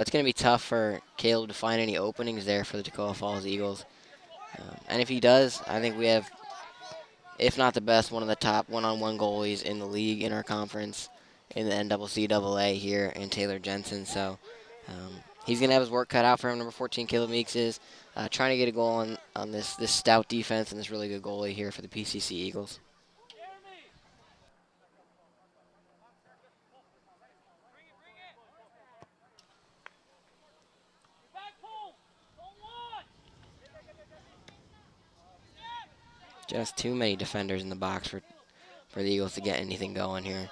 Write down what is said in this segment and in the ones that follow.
That's going to be tough for Caleb to find any openings there for the Toccoa Falls Eagles. And if he does, I think we have, if not the best, one of the top one-on-one goalies in the league in our conference in the NCCAA here in Taylor Jensen. So he's going to have his work cut out for him. Number 14, Caleb Meeks is trying to get a goal on this stout defense and this really good goalie here for the PCC Eagles. Just too many defenders in the box for the Eagles to get anything going here.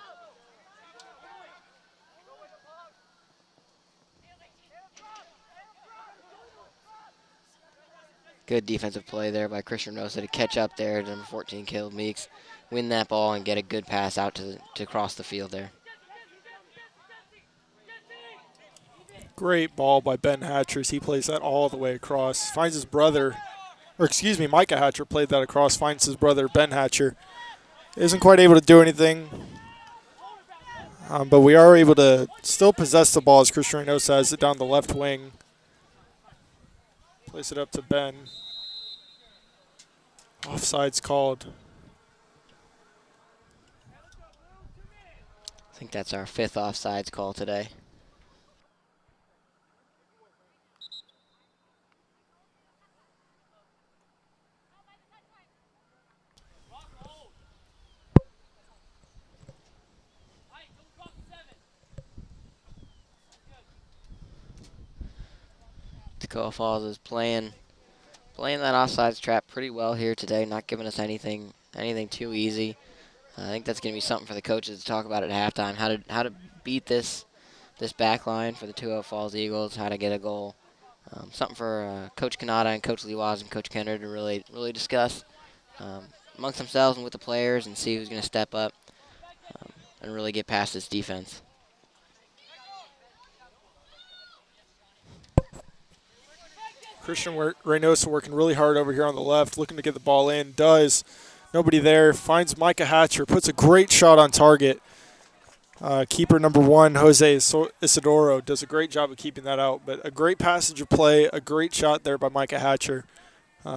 Good defensive play there by Christian Rosa to catch up there to number 14, Caleb Meeks, win that ball and get a good pass out to cross the field there. Great ball by Ben Hatcher as he plays that all the way across. Finds his brother, or excuse me, Micah Hatcher played that across, finds his brother Ben Hatcher. Isn't quite able to do anything, but we are able to still possess the ball as Christian Reynosa has it down the left wing. Place it up to Ben. Offside's called. I think that's our 5th offsides call today. Toccoa Falls is playing that offsides trap pretty well here today, not giving us anything too easy. I think that's going to be something for the coaches to talk about at halftime, how to beat this back line for the Toccoa Falls Eagles, how to get a goal. Something for Coach Kanata and Coach Liwaz and Coach Kenner to really discuss amongst themselves and with the players and see who's going to step up and really get past this defense. Christian Reynosa working really hard over here on the left, looking to get the ball in. Does. Nobody there. Finds Micah Hatcher. Puts a great shot on target. Keeper number 1, Jose Isidoro, does a great job of keeping that out. But a great passage of play, a great shot there by Micah Hatcher.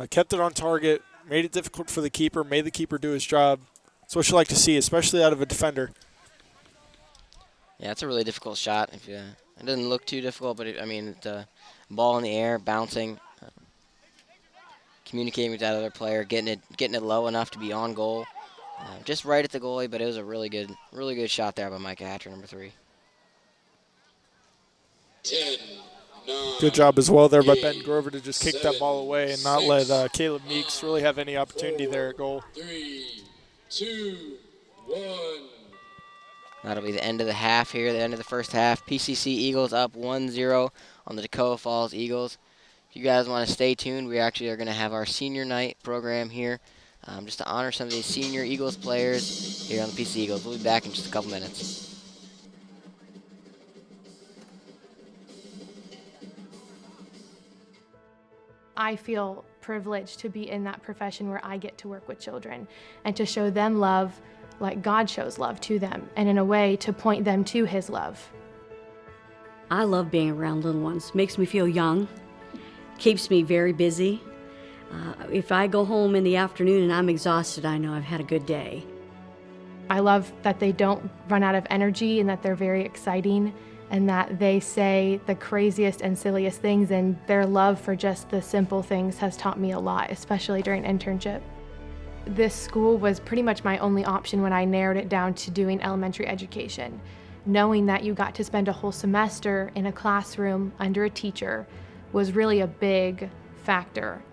Kept it on target, made it difficult for the keeper, made the keeper do his job. That's what you like to see, especially out of a defender. Yeah, it's a really difficult shot. It doesn't look too difficult, but the ball in the air, bouncing, communicating with that other player, getting it low enough to be on goal, just right at the goalie. But it was a really good shot there by Micah Hatcher, number 3. 10, 9, Good job as well there by Ben Grover to just kick that ball away and not let Caleb Meeks really have any opportunity there at goal. 3, 2, 1. That'll be the end of the half here, the end of the first half. PCC Eagles up 1-0 on the Toccoa Falls Eagles. If you guys want to stay tuned, we actually are going to have our senior night program here just to honor some of these senior Eagles players here on the PCC Eagles. We'll be back in just a couple minutes. I feel privileged to be in that profession where I get to work with children and to show them love like God shows love to them, and in a way to point them to His love. I love being around little ones. Makes me feel young, keeps me very busy. If I go home in the afternoon and I'm exhausted, I know I've had a good day. I love that they don't run out of energy and that they're very exciting and that they say the craziest and silliest things, and their love for just the simple things has taught me a lot, especially during internship. This school was pretty much my only option when I narrowed it down to doing elementary education. Knowing that you got to spend a whole semester in a classroom under a teacher was really a big factor.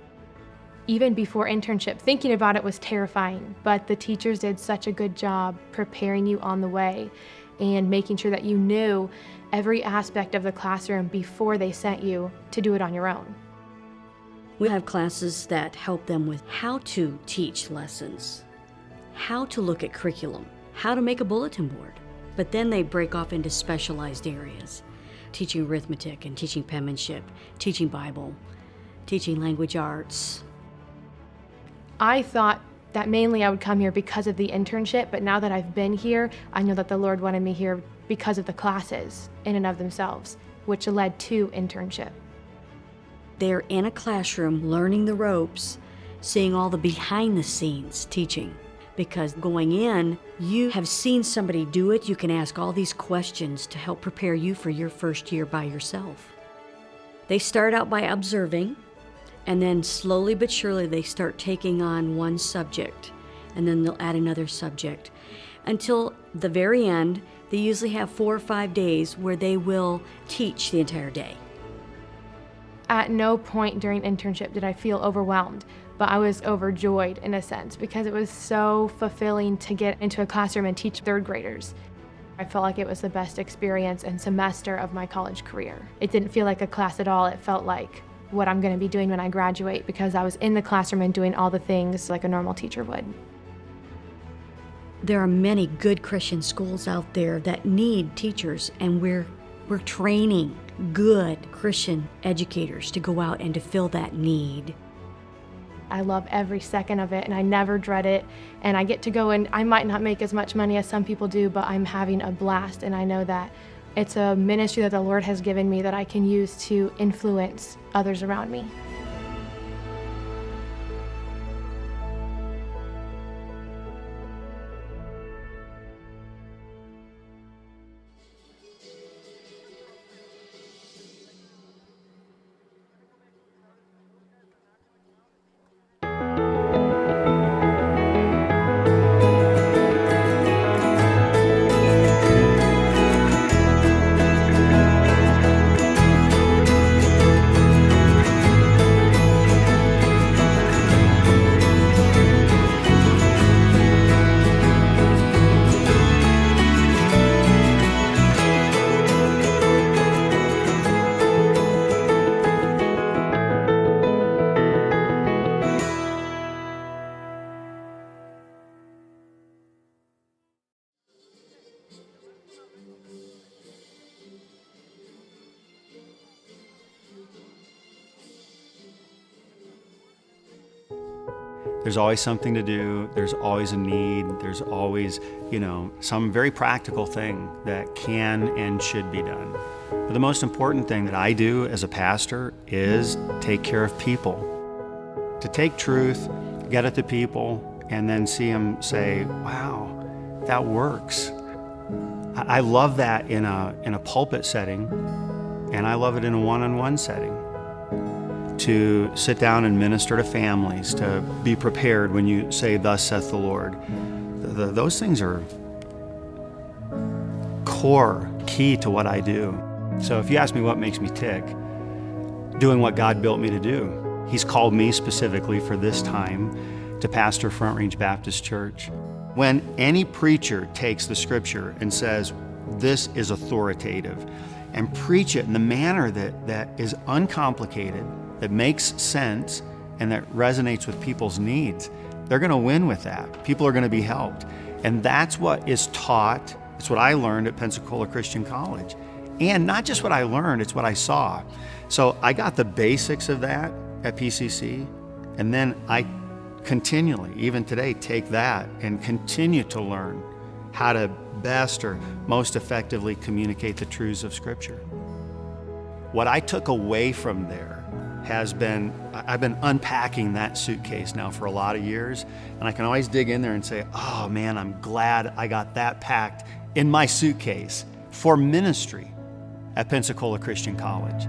Even before internship, thinking about it was terrifying, but the teachers did such a good job preparing you on the way and making sure that you knew every aspect of the classroom before they sent you to do it on your own. We have classes that help them with how to teach lessons, how to look at curriculum, how to make a bulletin board. But then they break off into specialized areas, teaching arithmetic and teaching penmanship, teaching Bible, teaching language arts. I thought that mainly I would come here because of the internship, but now that I've been here, I know that the Lord wanted me here because of the classes in and of themselves. which led to internship. They're in a classroom learning the ropes, seeing all the behind the scenes teaching. Because going in, you have seen somebody do it. You can ask all these questions to help prepare you for your first year by yourself. They start out by observing, and then slowly but surely they start taking on one subject, and then they'll add another subject. Until the very end, they usually have 4 or 5 days where they will teach the entire day. At no point during internship did I feel overwhelmed, but I was overjoyed in a sense because it was so fulfilling to get into a classroom and teach third graders. I felt like it was the best experience and semester of my college career. It didn't feel like a class at all. It felt like what I'm going to be doing when I graduate because I was in the classroom and doing all the things like a normal teacher would. There are many good Christian schools out there that need teachers, and we're training good Christian educators to go out and to fill that need. I love every second of it, and I never dread it. And I get to go, and I might not make as much money as some people do, but I'm having a blast, and I know that it's a ministry that the Lord has given me that I can use to influence others around me. There's always something to do, there's always a need, there's always, some very practical thing that can and should be done. But the most important thing that I do as a pastor is take care of people. To take truth, get at the people, and then see them say, wow, that works. I love that in a pulpit setting, and I love it in a one-on-one setting. To sit down and minister to families, to be prepared when you say, thus saith the Lord. Those things are core, key to what I do. So if you ask me what makes me tick, doing what God built me to do. He's called me specifically for this time to pastor Front Range Baptist Church. When any preacher takes the scripture and says, this is authoritative, and preach it in the manner that is uncomplicated, that makes sense, and that resonates with people's needs, they're going to win with that. People are going to be helped. And that's what is taught. It's what I learned at Pensacola Christian College. And not just what I learned, it's what I saw. So I got the basics of that at PCC, and then I continually, even today, take that and continue to learn how to best or most effectively communicate the truths of Scripture. What I took away from there has been, I've been unpacking that suitcase now for a lot of years, and I can always dig in there and say, oh man, I'm glad I got that packed in my suitcase for ministry at Pensacola Christian College.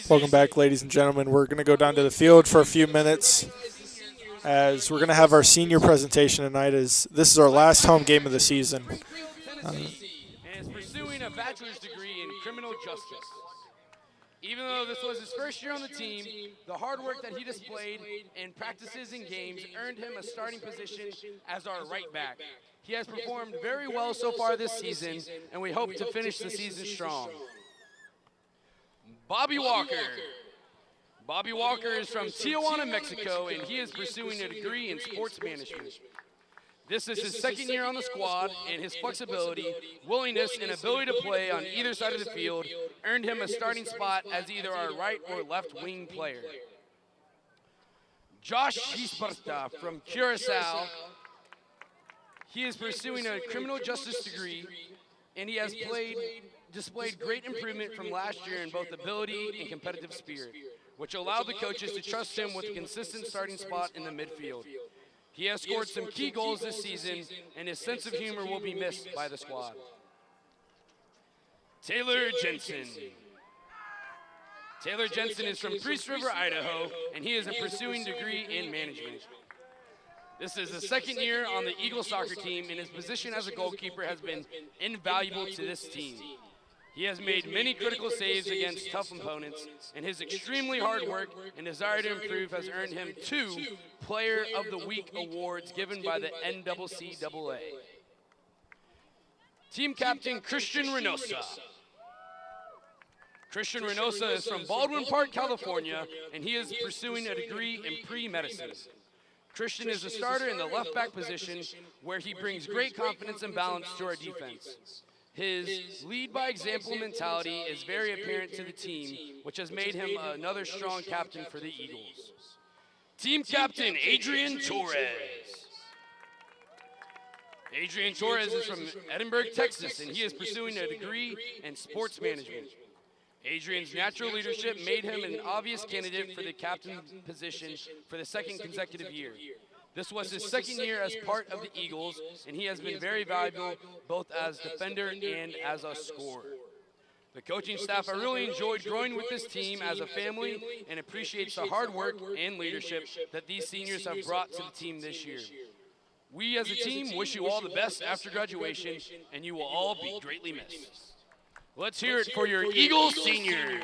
Welcome back, ladies and gentlemen. We're going to go down to the field for a few minutes as we're going to have our senior presentation tonight. As this is our last home game of the season. And is pursuing a bachelor's degree in criminal justice. Even though this was his first year on the team, the hard work that he displayed in practices and games earned him a starting position as our right back. He has performed very well so far this season, and we hope to finish the season strong. Bobby Walker. Bobby Walker is from Tijuana, Mexico, and he is pursuing a degree in sports management. This is his second year on the squad, and his flexibility, willingness, and ability to play on either side of the field earned him a starting spot as either our right or left wing player. Josh Hisparta from Curacao. He is pursuing a criminal justice degree, and he has displayed great improvement from last year in both ability and competitive spirit, which allowed the coaches to trust him with a consistent starting spot in the midfield. He has scored some key goals this season, and his sense of humor will be missed by the squad. Taylor Jensen. Taylor Jensen is from Priest River, Idaho, and he is pursuing a degree in management. This is the second year on the Eagle soccer team, and his position as a goalkeeper has been invaluable to this team. He has made many critical saves against tough opponents, and his extremely hard work and desire to improve has earned him 2 Player of the Week awards given by the NCCAA. Team captain Christian Reynosa. Christian Reynosa is from Baldwin Park, California, and he is pursuing a degree in pre-medicine. Christian is a starter in the left back position where he brings great confidence and balance to our defense. His lead by example mentality is very apparent to the team, which has made him another strong captain for the Eagles. Team captain Adrian Torres. Adrian Torres is from Edinburgh, Texas, and he is pursuing a degree in sports management. Adrian's natural leadership made him an obvious candidate for the captain position for the second consecutive year. This was his second year as part of the Eagles, and he has been very valuable both as defender and as a scorer. The coaching staff, I really enjoyed growing with this team as a family and appreciates the hard work and leadership that these seniors have brought to the team this year. We as a team wish you all the best after graduation, and you will all be greatly missed. Let's hear it for your Eagles seniors.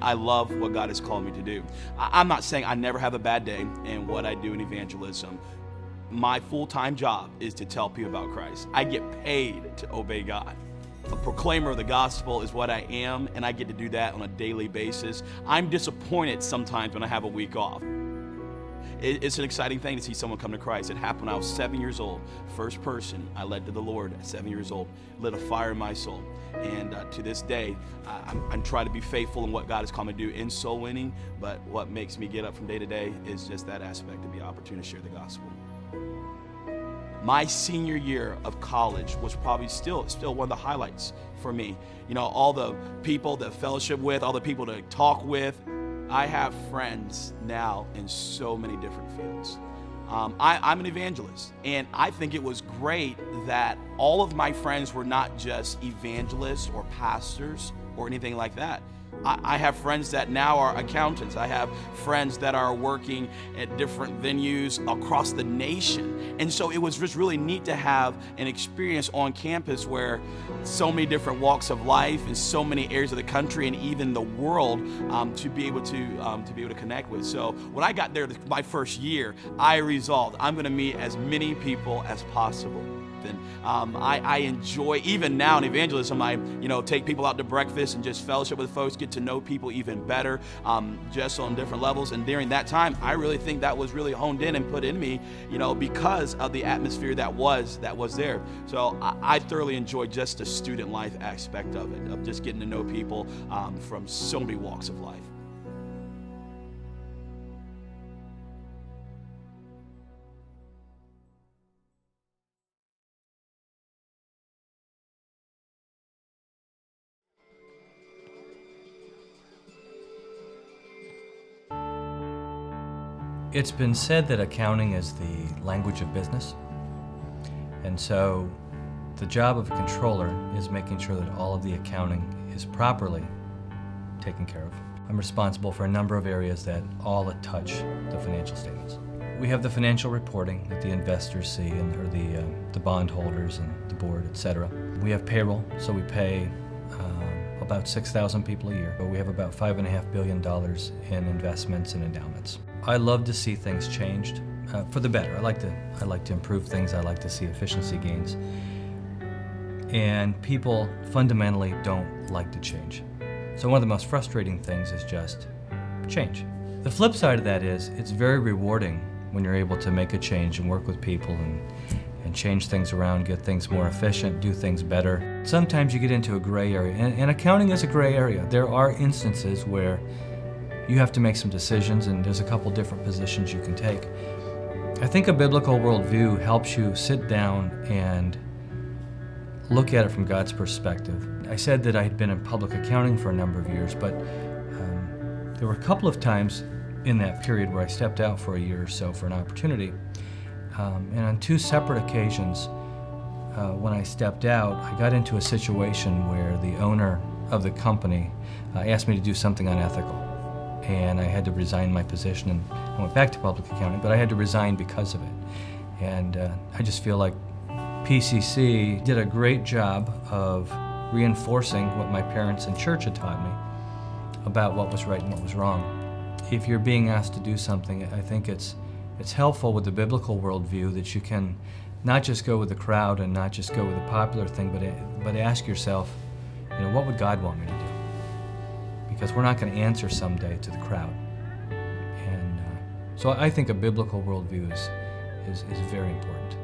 I love what God has called me to do. I'm not saying I never have a bad day in what I do in evangelism. My full-time job is to tell people about Christ. I get paid to obey God. A proclaimer of the gospel is what I am, and I get to do that on a daily basis. I'm disappointed sometimes when I have a week off. It's an exciting thing to see someone come to Christ. It happened when I was 7 years old. First person I led to the Lord at 7 years old, lit a fire in my soul. And to this day, I'm trying to be faithful in what God has called me to do in soul winning, but what makes me get up from day to day is just that aspect, to be an opportunity to share the gospel. My senior year of college was probably still one of the highlights for me. You know, all the people to fellowship with, all the people to talk with. I have friends now in so many different fields. I'm an evangelist, and I think it was great that all of my friends were not just evangelists or pastors or anything like that. I have friends that now are accountants. I have friends that are working at different venues across the nation. And so it was just really neat to have an experience on campus where so many different walks of life and so many areas of the country and even the world to be able to connect with. So when I got there my first year, I resolved I'm going to meet as many people as possible. And I enjoy, even now in evangelism, I take people out to breakfast and just fellowship with folks, get to know people even better, just on different levels. And during that time, I really think that was really honed in and put in me, because of the atmosphere that was there. So I thoroughly enjoyed just the student life aspect of it, of just getting to know people from so many walks of life. It's been said that accounting is the language of business. And so the job of a controller is making sure that all of the accounting is properly taken care of. I'm responsible for a number of areas that all touch the financial statements. We have the financial reporting that the investors see, or the bondholders and the board, etc. We have payroll, so we pay about 6,000 people a year, but we have about $5.5 billion in investments and endowments. I love to see things changed for the better. I like to improve things. I like to see efficiency gains. And people fundamentally don't like to change. So one of the most frustrating things is just change. The flip side of that is it's very rewarding when you're able to make a change and work with people and change things around, get things more efficient, do things better. Sometimes you get into a gray area, and accounting is a gray area. There are instances where you have to make some decisions, and there's a couple different positions you can take. I think a biblical worldview helps you sit down and look at it from God's perspective. I said that I had been in public accounting for a number of years, but there were a couple of times in that period where I stepped out for a year or so for an opportunity. And on two separate occasions, when I stepped out, I got into a situation where the owner of the company asked me to do something unethical. And I had to resign my position, and I went back to public accounting, but I had to resign because of it. And I just feel like PCC did a great job of reinforcing what my parents and church had taught me about what was right and what was wrong. If you're being asked to do something, I think it's helpful with the biblical worldview that you can not just go with the crowd and not just go with the popular thing, but ask yourself, what would God want me to do? Because we're not going to answer someday to the crowd. And so I think a biblical worldview is very important.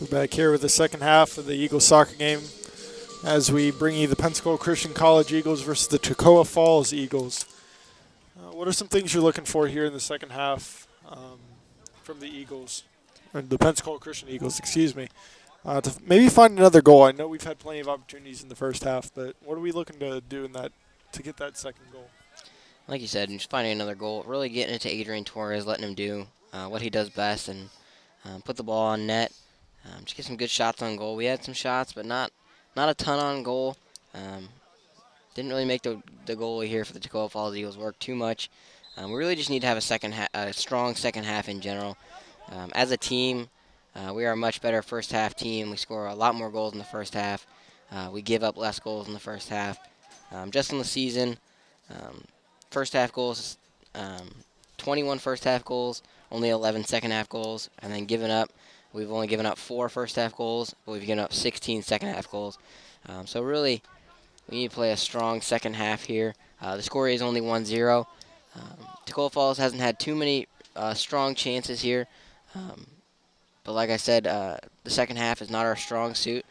We're back here with the second half of the Eagles soccer game as we bring you the Pensacola Christian College Eagles versus the Toccoa Falls Eagles. What are some things you're looking for here in the second half from the Eagles, or the Pensacola Christian Eagles, excuse me, to maybe find another goal? I know we've had plenty of opportunities in the first half, but what are we looking to do in that to get that second goal? Like you said, just finding another goal, really getting it to Adrian Torres, letting him do what he does best, and put the ball on net. Just get some good shots on goal. We had some shots, but not a ton on goal. Didn't really make the goalie here for the Toccoa Falls Eagles work too much. We really just need to have a strong second half in general. As a team, we are a much better first half team. We score a lot more goals in the first half. We give up less goals in the first half. Just in the season, first half goals, 21 first half goals, only 11 second half goals, and then given up. We've only given up 4 first half goals, but we've given up 16 second half goals. So really, we need to play a strong second half here. The score is only 1-0. Toccoa Falls hasn't had too many strong chances here. But like I said, the second half is not our strong suit.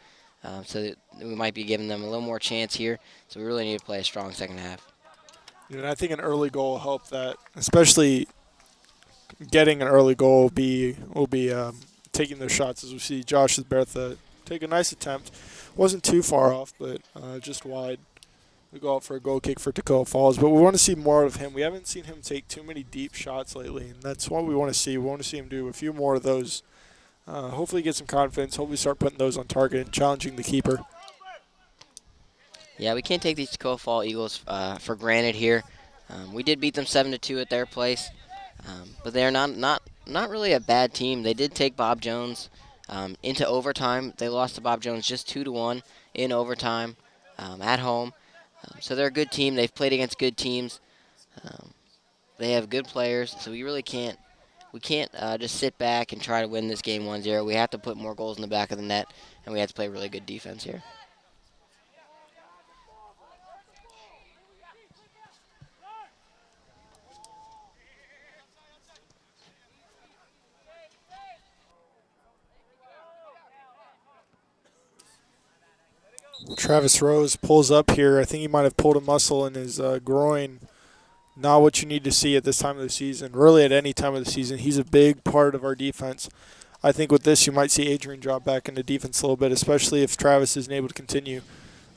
So we might be giving them a little more chance here. So we really need to play a strong second half. And I think an early goal will help that, especially getting an early goal will be taking those shots, as we see Josh Bertha take a nice attempt. Wasn't too far off, but just wide. We go out for a goal kick for Toccoa Falls, but we want to see more of him. We haven't seen him take too many deep shots lately, and that's what we want to see. We want to see him do a few more of those. Hopefully get some confidence. Hopefully start putting those on target and challenging the keeper. Yeah, we can't take these Toccoa Falls Eagles for granted here. We did beat them 7-2 at their place, but they're not really a bad team. They did take Bob Jones into overtime. They lost to Bob Jones just 2-1 in overtime at home. So they're a good team. They've played against good teams. Um, they have good players, so we can't just sit back and try to win this game 1-0. We have to put more goals in the back of the net, and we have to play really good defense here. Travis Rose pulls up here. I think he might have pulled a muscle in his groin. Not what you need to see at this time of the season. Really, at any time of the season, he's a big part of our defense. I think with this, you might see Adrian drop back into defense a little bit, especially if Travis isn't able to continue.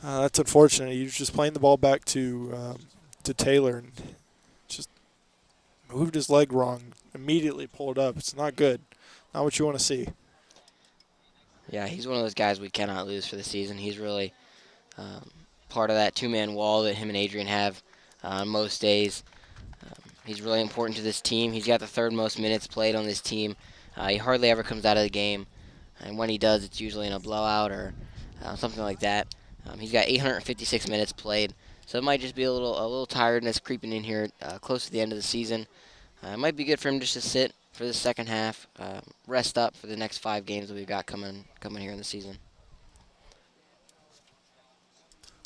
That's unfortunate. He's just playing the ball back to Taylor and just moved his leg wrong. Immediately pulled up. It's not good. Not what you want to see. Yeah, he's one of those guys we cannot lose for the season. He's really part of that two-man wall that him and Adrian have on most days. He's really important to this team. He's got the third most minutes played on this team. He hardly ever comes out of the game, and when he does, it's usually in a blowout or something like that. He's got 856 minutes played, so it might just be a little tiredness creeping in here close to the end of the season. It might be good for him just to sit for the second half, rest up for the next 5 games that we've got coming here in the season.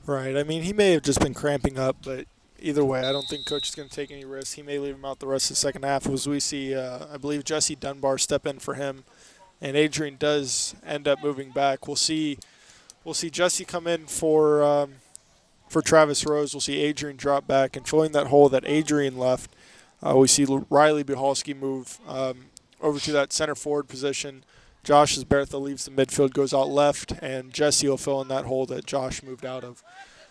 Right. I mean, he may have just been cramping up, but either way, I don't think Coach is going to take any risks. He may leave him out the rest of the second half as we see, I believe, Jesse Dunbar step in for him, and Adrian does end up moving back. We'll see Jesse come in for Travis Rose. We'll see Adrian drop back, and filling that hole that Adrian left, we see Riley Bihalski move over to that center forward position. Josh Bertha leaves the midfield, goes out left, and Jesse will fill in that hole that Josh moved out of.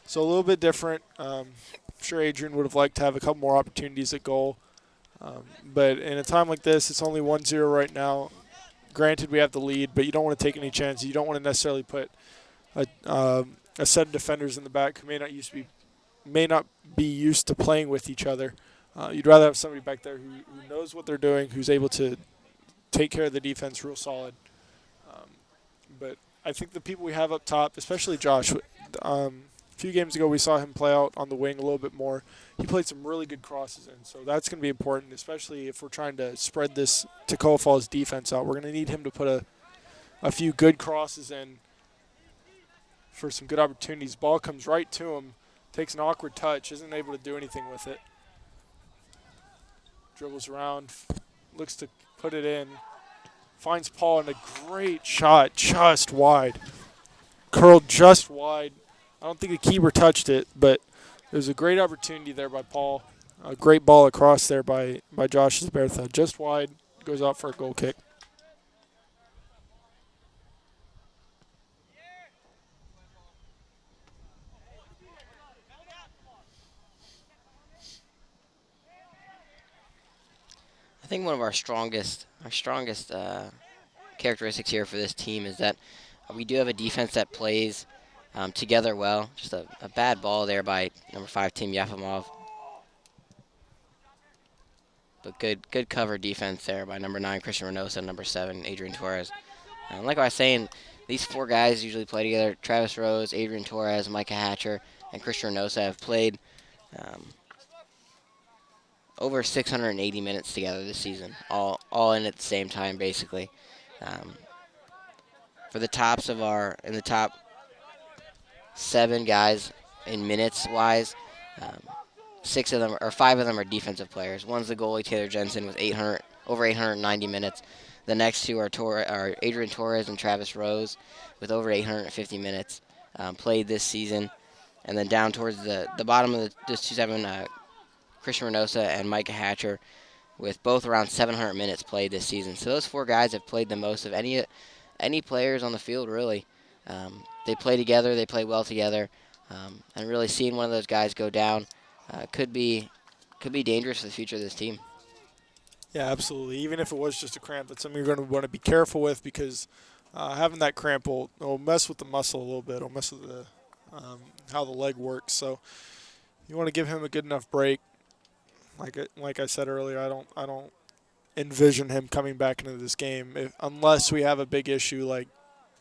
So a little bit different. I'm sure Adrian would have liked to have a couple more opportunities at goal. But in a time like this, it's only 1-0 right now. Granted, we have the lead, but you don't want to take any chances. You don't want to necessarily put a set of defenders in the back who may not be used to playing with each other. You'd rather have somebody back there who knows what they're doing, who's able to take care of the defense real solid. But I think the people we have up top, especially Josh, a few games ago we saw him play out on the wing a little bit more. He played some really good crosses in, so that's going to be important, especially if we're trying to spread this Toccoa Falls defense out. We're going to need him to put a few good crosses in for some good opportunities. Ball comes right to him, takes an awkward touch, isn't able to do anything with it. Dribbles around, looks to put it in, finds Paul, and a great shot just wide. Curled just wide. I don't think the keeper touched it, but it was a great opportunity there by Paul. A great ball across there by Josh Bertha. Just wide, goes out for a goal kick. I think one of our strongest characteristics here for this team is that we do have a defense that plays together well. Just a bad ball there by number 5, Tim Yefimov. But good cover defense there by number 9, Christian Reynosa, and number 7, Adrian Torres. And like I was saying, these 4 guys usually play together. Travis Rose, Adrian Torres, Micah Hatcher, and Christian Reynosa have played over 680 minutes together this season, all in at the same time, basically. For the top 7 guys in minutes wise, 5 of them are defensive players. One's the goalie, Taylor Jensen, with over 890 minutes. The next 2 are Adrian Torres and Travis Rose, with over 850 minutes played this season. And then down towards the bottom of this 2-7, Christian Reynosa and Micah Hatcher, with both around 700 minutes played this season. So those 4 guys have played the most of any players on the field, really. They play together, they play well together, and really seeing one of those guys go down could be dangerous for the future of this team. Yeah, absolutely. Even if it was just a cramp, that's something you're going to want to be careful with, because having that cramp will mess with the muscle a little bit. It'll mess with how the leg works. So you want to give him a good enough break. like I said earlier, I don't envision him coming back into this game unless we have a big issue like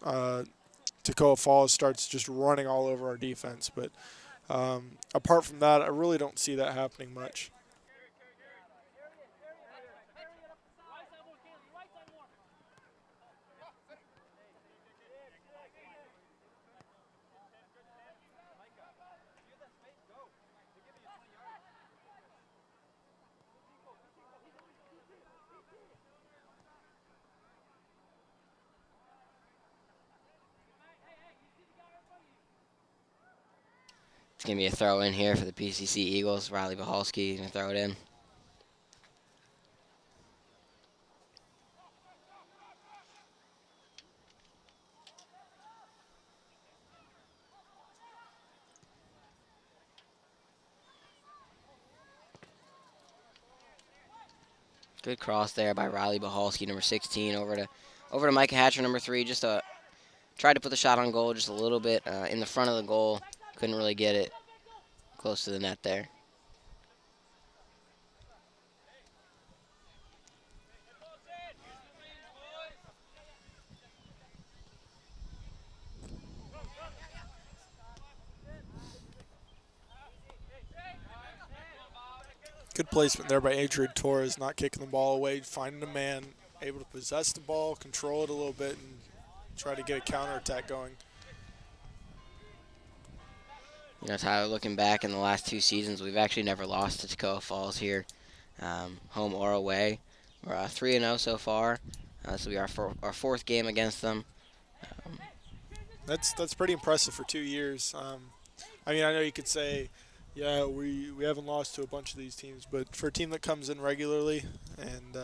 Toccoa Falls starts just running all over our defense. But apart from that, I really don't see that happening much. It's going to be a throw in here for the PCC Eagles. Riley Bahalski going to throw it in. Good cross there by Riley Bahalski, number 16, over to Micah Hatcher, number 3. Just tried to put the shot on goal just a little bit in the front of the goal. Couldn't really get it close to the net there. Good placement there by Adrian Torres, not kicking the ball away, finding a man, able to possess the ball, control it a little bit, and try to get a counterattack going. You know, Tyler, looking back in the last 2 seasons, we've actually never lost to Toccoa Falls here, home or away. We're 3-0 so far. This will be our 4th game against them. That's pretty impressive for 2 years. I mean, I know you could say, yeah, we haven't lost to a bunch of these teams, but for a team that comes in regularly and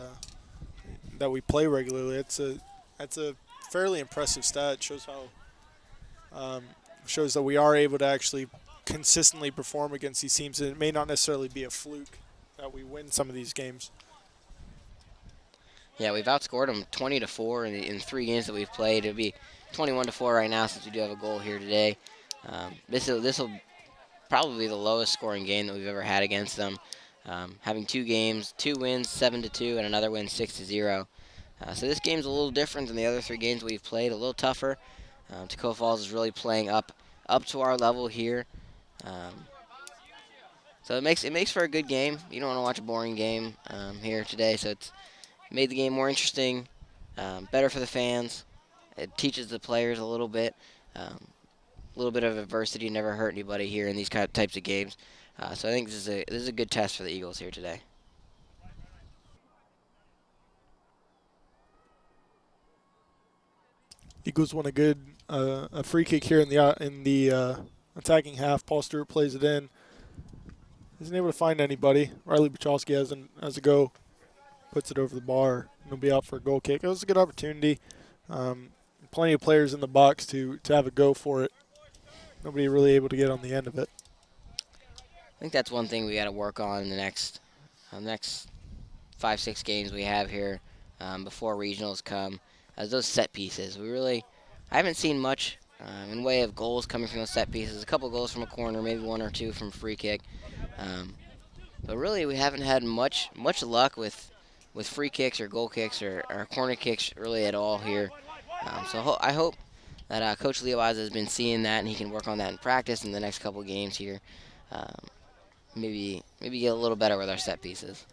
that we play regularly, that's a fairly impressive stat. It shows how shows that we are able to actually consistently perform against these teams, and it may not necessarily be a fluke that we win some of these games. Yeah, we've outscored them 20-4 in 3 games that we've played. It'll be 21-4 right now since we do have a goal here today. This will probably be the lowest scoring game that we've ever had against them. Having 2 games, 2 wins, 7-2, and another win, 6-0. So this game's a little different than the other 3 games we've played, a little tougher. Toccoa Falls is really playing up to our level here. So it makes for a good game. You don't want to watch a boring game here today, so it's made the game more interesting, better for the fans. It teaches the players a little bit. A little bit of adversity never hurt anybody here in these types of games. So I think this is a good test for the Eagles here today. Eagles won a free kick here in the attacking half. Paul Stewart plays it in. Isn't able to find anybody. Riley Bachalski has a go, puts it over the bar, and he'll be out for a goal kick. It was a good opportunity. Plenty of players in the box to have a go for it. Nobody really able to get on the end of it. I think that's one thing we got to work on in the next 5-6 games we have here before regionals come. As those set pieces, I haven't seen much in way of goals coming from those set pieces. A couple goals from a corner, maybe 1 or 2 from a free kick. But really, we haven't had much luck with free kicks or goal kicks or corner kicks really at all here. So I hope that Coach Leo Wise has been seeing that and he can work on that in practice in the next couple games here. Maybe get a little better with our set pieces.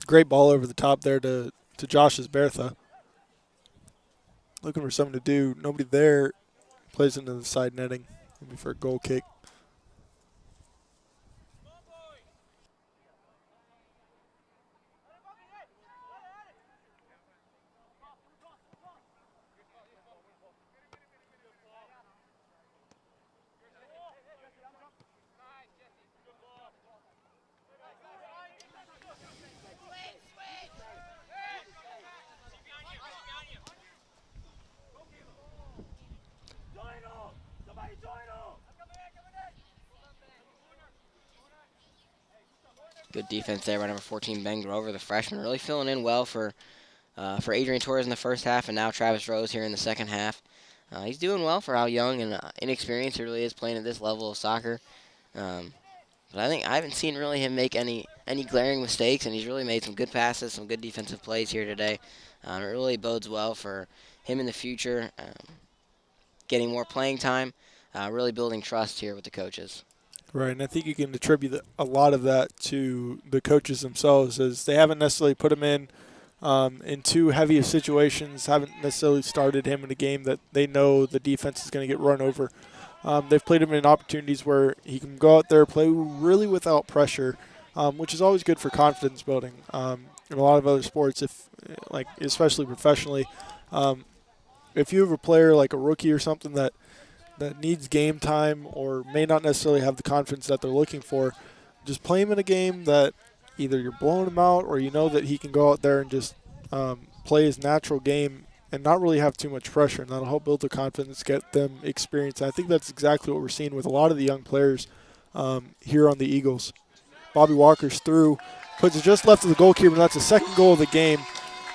Great ball over the top there to Josh Bertha. Looking for something to do. Nobody there. Plays into the side netting. Maybe for a goal kick. Good defense there by number 14, Ben Grover, the freshman. Really filling in well for Adrian Torres in the first half, and now Travis Rose here in the second half. He's doing well for how young and inexperienced he really is playing at this level of soccer. Um, but I think I haven't seen really him make any glaring mistakes, and he's really made some good passes, some good defensive plays here today. It really bodes well for him in the future, getting more playing time, really building trust here with the coaches. Right, and I think you can attribute a lot of that to the coaches themselves, as they haven't necessarily put him in too heavy of situations, haven't necessarily started him in a game that they know the defense is going to get run over. They've played him in opportunities where he can go out there, play really without pressure, which is always good for confidence building. In a lot of other sports, especially professionally, if you have a player like a rookie or something that needs game time or may not necessarily have the confidence that they're looking for, just play him in a game that either you're blowing him out or you know that he can go out there and just play his natural game and not really have too much pressure, and that'll help build their confidence, get them experience. And I think that's exactly what we're seeing with a lot of the young players here on the Eagles. Bobby Walker's through, puts it just left of the goalkeeper, and that's the second goal of the game.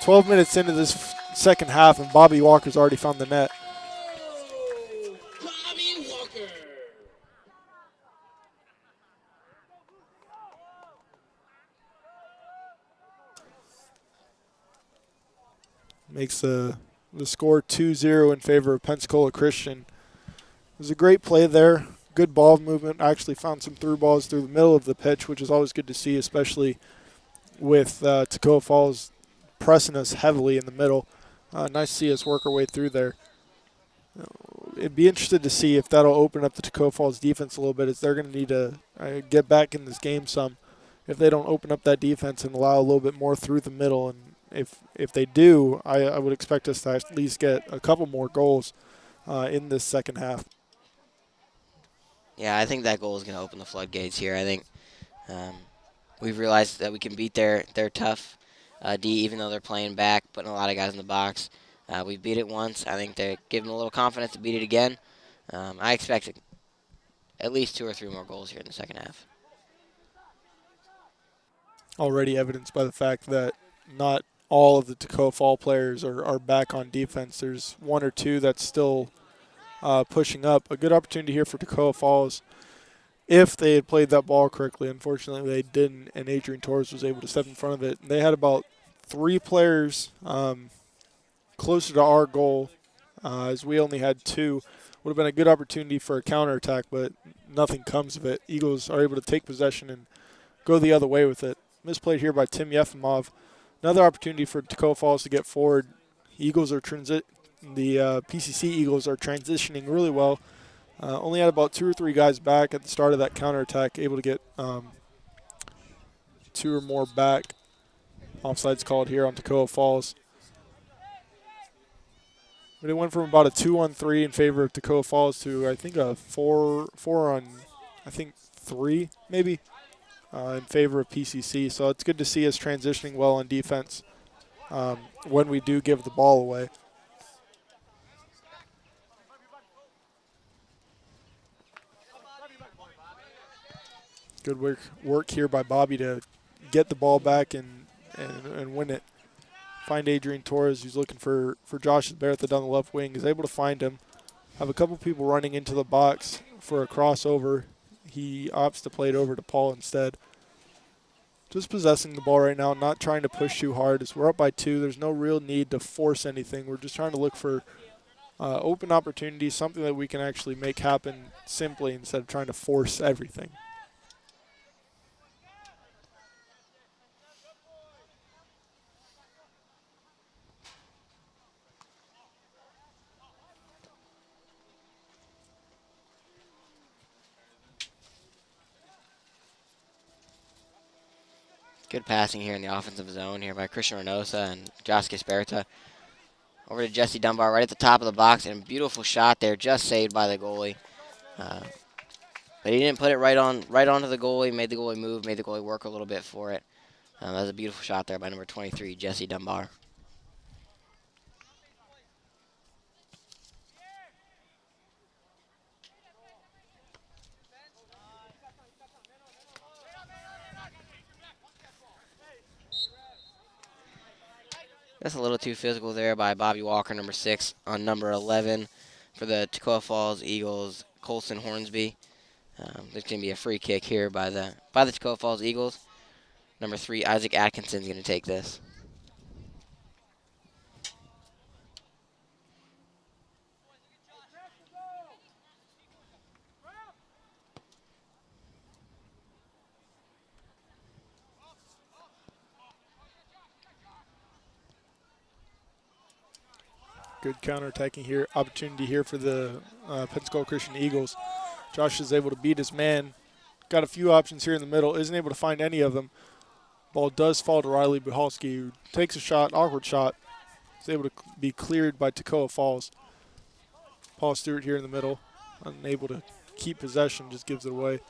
12 minutes into this second half, and Bobby Walker's already found the net. Bobby Walker. Makes the score 2-0 in favor of Pensacola Christian. It was a great play there. Good ball movement. Actually found some through balls through the middle of the pitch, which is always good to see, especially with Toccoa Falls pressing us heavily in the middle. Nice to see us work our way through there. It'd be interested to see if that'll open up the Toccoa Falls defense a little bit, as they're going to need to get back in this game some if they don't open up that defense and allow a little bit more through the middle. And if they do, I would expect us to at least get a couple more goals in this second half. Yeah, I think that goal is going to open the floodgates here. I think we've realized that we can beat their tough D, even though they're playing back, putting a lot of guys in the box. We beat it once. I think they give them a little confidence to beat it again. I expect at least 2 or 3 more goals here in the second half. Already evidenced by the fact that not all of the Toccoa Fall players are back on defense. There's 1 or 2 that's still pushing up. A good opportunity here for Toccoa Falls if they had played that ball correctly. Unfortunately, they didn't, and Adrian Torres was able to step in front of it. They had about 3 players closer to our goal, as we only had 2. Would have been a good opportunity for a counterattack, but nothing comes of it. Eagles are able to take possession and go the other way with it. Misplayed here by Tim Yefimov. Another opportunity for Toccoa Falls to get forward. Eagles are the PCC Eagles are transitioning really well. Only had about 2 or 3 guys back at the start of that counterattack, able to get 2 or more back. Offside's called here on Toccoa Falls. But it went from about a 2-on-3 in favor of Toccoa Falls to, I think, a 4-on-3 maybe in favor of PCC. So it's good to see us transitioning well on defense when we do give the ball away. Good work here by Bobby to get the ball back and win it. Find Adrian Torres, who's looking for Josh Bertha down the left wing. He's able to find him. Have a couple people running into the box for a crossover. He opts to play it over to Paul instead. Just possessing the ball right now, not trying to push too hard. As we're up by 2, there's no real need to force anything. We're just trying to look for open opportunities, something that we can actually make happen simply instead of trying to force everything. Good passing here in the offensive zone here by Christian Reynosa and Josh Gasperta. Over to Jesse Dunbar right at the top of the box, and beautiful shot there, just saved by the goalie. But he didn't put it right onto the goalie, made the goalie move, made the goalie work a little bit for it. That was a beautiful shot there by number 23, Jesse Dunbar. That's a little too physical there by Bobby Walker, number 6, on number 11. for the Toccoa Falls Eagles, Colson Hornsby. There's going to be a free kick here by the Toccoa Falls Eagles. Number 3, Isaac Atkinson's going to take this. Good counterattacking here, opportunity here for the Pensacola Christian Eagles. Josh is able to beat his man. Got a few options here in the middle, isn't able to find any of them. Ball does fall to Riley Buhalski, who takes a shot, awkward shot. Is able to be cleared by Toccoa Falls. Paul Stewart here in the middle, unable to keep possession, just gives it away.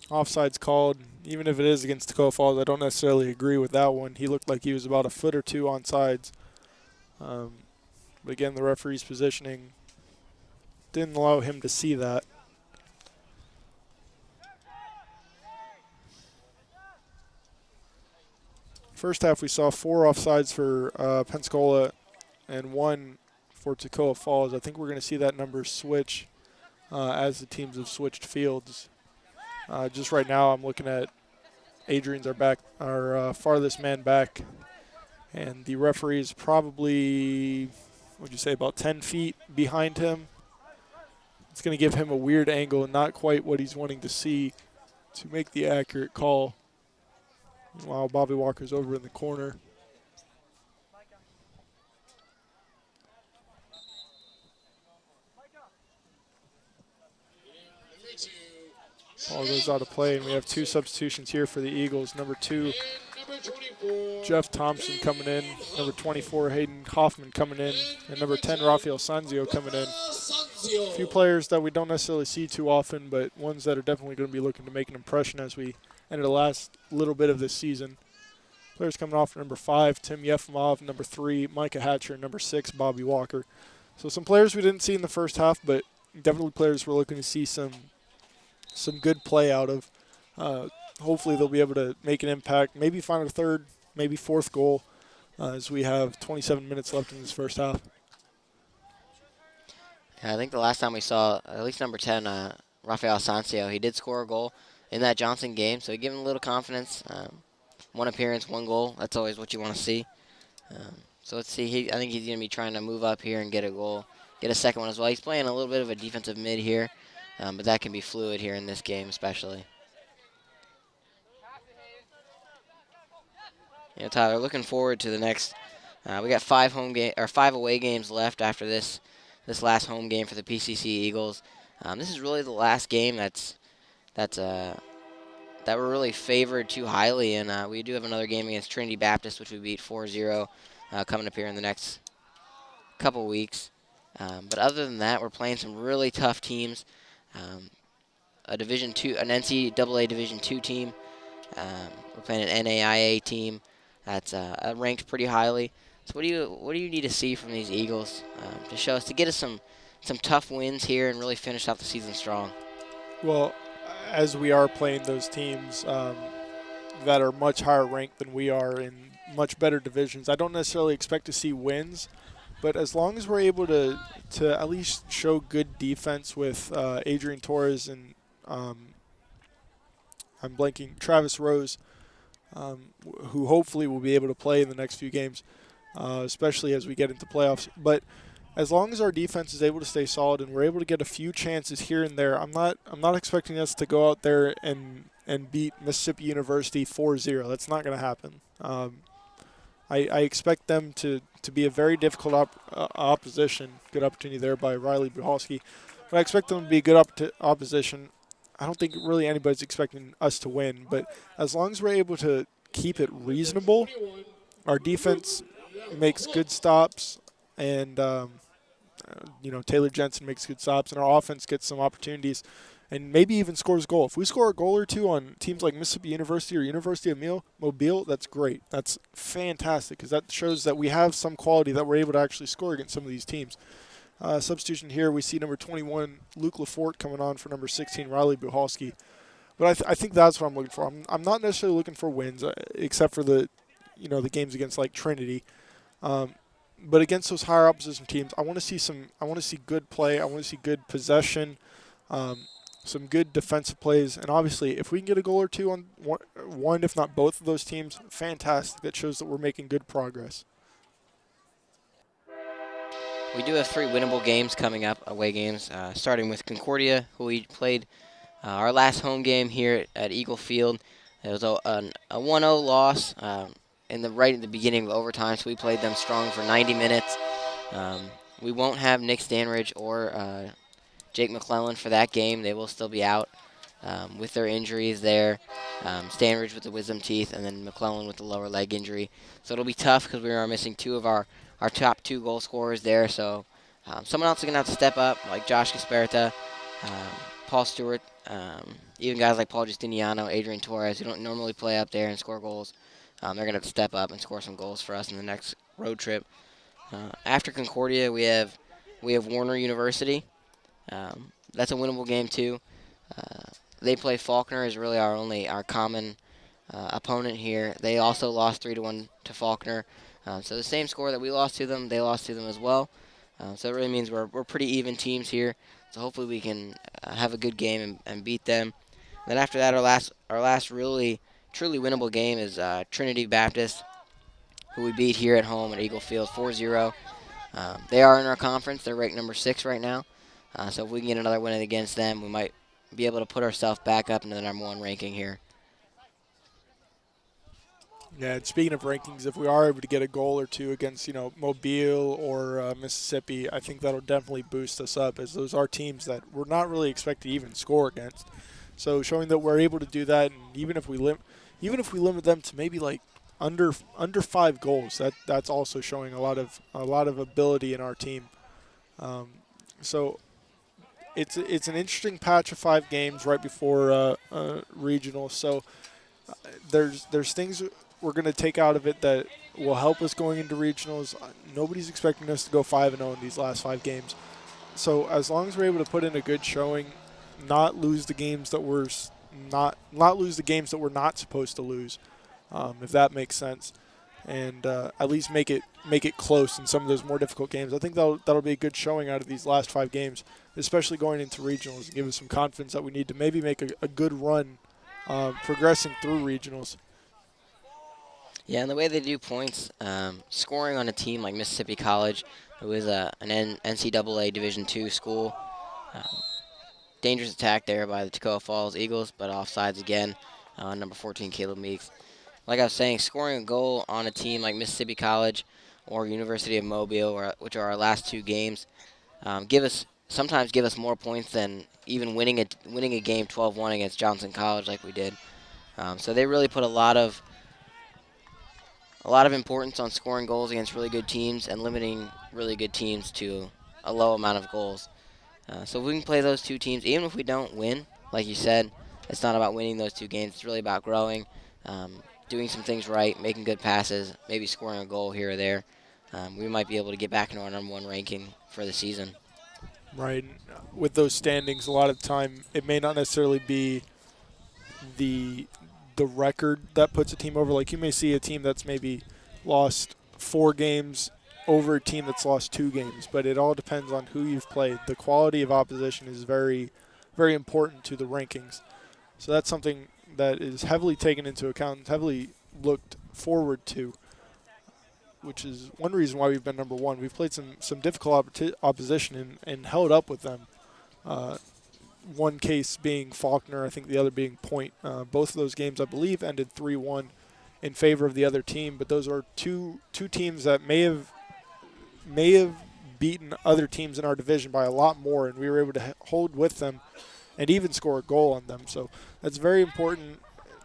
Offside's called. Even if it is against Toccoa Falls, I don't necessarily agree with that one. He looked like he was about a foot or two on sides. But again, the referee's positioning didn't allow him to see that. First half, we saw 4 offsides for Pensacola and 1 for Toccoa Falls. I think we're going to see that number switch as the teams have switched fields. Just right now, I'm looking at Adrian's our farthest man back, and the referee is probably, would you say, about 10 feet behind him. It's going to give him a weird angle and not quite what he's wanting to see to make the accurate call. Meanwhile, Bobby Walker's over in the corner. Ball goes out of play, and we have 2 substitutions here for the Eagles. Number 2, Jeff Thompson coming in. Number 24, Hayden Hoffman coming in. And number 10, Rafael Sanzio coming in. A few players that we don't necessarily see too often, but ones that are definitely going to be looking to make an impression as we enter the last little bit of this season. Players coming off number 5, Tim Yefimov. Number 3, Micah Hatcher. Number 6, Bobby Walker. So some players we didn't see in the first half, but definitely players we're looking to see some good play out of. Hopefully they'll be able to make an impact, maybe find a third, maybe fourth goal as we have 27 minutes left in this first half. Yeah, I think the last time we saw at least number 10, Rafael Sanzio, he did score a goal in that Johnson game, so he gave him a little confidence. 1 appearance, 1 goal. That's always what you want to see. So let's see. I think he's going to be trying to move up here and get a goal, get a second one as well. He's playing a little bit of a defensive mid here, but that can be fluid here in this game especially. Yeah, Tyler, looking forward to the next. We got 5 away games left after this last home game for the PCC Eagles. This is really the last game that we're really favored too highly, and we do have another game against Trinity Baptist, which we beat 4-0, coming up here in the next couple weeks. But other than that, we're playing some really tough teams. An NCAA Division II team. We're playing an NAIA team that's ranked pretty highly. So what do you need to see from these Eagles to get us some tough wins here and really finish out the season strong? Well, as we are playing those teams that are much higher ranked than we are in much better divisions, I don't necessarily expect to see wins, but as long as we're able to at least show good defense with Adrian Torres and I'm blanking, Travis Rose, who hopefully will be able to play in the next few games, especially as we get into playoffs. But as long as our defense is able to stay solid and we're able to get a few chances here and there, I'm not expecting us to go out there and beat Mississippi University 4-0. That's not going to happen. I expect them to be a very difficult opposition. Good opportunity there by Riley Buhalski. But I expect them to be a good opposition. I don't think really anybody's expecting us to win. But as long as we're able to keep it reasonable, our defense makes good stops, and Taylor Jensen makes good stops, and our offense gets some opportunities and maybe even scores a goal. If we score a goal or two on teams like Mississippi University or University of Mobile, that's great. That's fantastic because that shows that we have some quality that we're able to actually score against some of these teams. Substitution here, we see number 21, Luke Lafort, coming on for number 16, Riley Buhalski. But I think that's what I'm looking for. I'm not necessarily looking for wins, except for the games against like Trinity. But against those higher opposition teams, I want to see good play. I want to see good possession, some good defensive plays, and obviously, if we can get a goal or two on one, if not both of those teams, fantastic. That shows that we're making good progress. We do have 3 winnable games coming up, away games, starting with Concordia, who we played our last home game here at Eagle Field. It was a 1-0 loss right at the beginning of overtime, so we played them strong for 90 minutes. We won't have Nick Stanridge or Jake McClellan for that game. They will still be out with their injuries there. Stanridge with the wisdom teeth, and then McClellan with the lower leg injury. So it'll be tough because we are missing 2 of our top 2 goal scorers there. So someone else is going to have to step up, like Josh Gasperta, Paul Stewart, even guys like Paul Justiniano, Adrian Torres, who don't normally play up there and score goals. They're going to have to step up and score some goals for us in the next road trip. After Concordia, we have Warner University. That's a winnable game too. They play Faulkner is really our common opponent here. They also lost 3-1 to Faulkner. So the same score that we lost to them, they lost to them as well. So it really means we're pretty even teams here. So hopefully we can have a good game and beat them. Then after that, our last really truly winnable game is Trinity Baptist, who we beat here at home at Eagle Field 4-0. They are in our conference. They're ranked number 6 right now. So if we can get another win against them, we might be able to put ourselves back up into the number 1 ranking here. Yeah, and speaking of rankings, if we are able to get a goal or two against, Mobile or Mississippi, I think that'll definitely boost us up, as those are teams that we're not really expected to even score against. So showing that we're able to do that, and even if we limit them to maybe like under 5 goals, that's also showing a lot of ability in our team. So it's an interesting patch of 5 games right before regional. So there's things we're going to take out of it that will help us going into regionals. Nobody's expecting us to go 5-0 in these last 5 games. So as long as we're able to put in a good showing, not lose the games that we're not supposed to lose, if that makes sense, and at least make it close in some of those more difficult games. I think that'll be a good showing out of these last 5 games, especially going into regionals, and give us some confidence that we need to maybe make a good run progressing through regionals. Yeah, and the way they do points, scoring on a team like Mississippi College, who is an NCAA Division II school. Dangerous attack there by the Toccoa Falls Eagles, but offsides again on number 14, Caleb Meeks. Like I was saying, scoring a goal on a team like Mississippi College or University of Mobile, which are our last 2 games, sometimes give us more points than even winning a game 12-1 against Johnson College like we did. So they really put a lot of importance on scoring goals against really good teams and limiting really good teams to a low amount of goals. So if we can play those 2 teams, even if we don't win, like you said, it's not about winning those 2 games. It's really about growing, doing some things right, making good passes, maybe scoring a goal here or there. We might be able to get back into our number 1 ranking for the season. Right. With those standings, a lot of the time it may not necessarily be the record that puts a team over. Like, you may see a team that's maybe lost 4 games over a team that's lost 2 games, but it all depends on who you've played. The quality of opposition is very, very important to the rankings. So that's something that is heavily taken into account, heavily looked forward to, which is one reason why we've been number 1. We've played some difficult opposition and held up with them. One case being Faulkner, I think the other being Point. Both of those games, I believe, ended 3-1 in favor of the other team, but those are two teams that may have beaten other teams in our division by a lot more, and we were able to hold with them and even score a goal on them. So that's very important.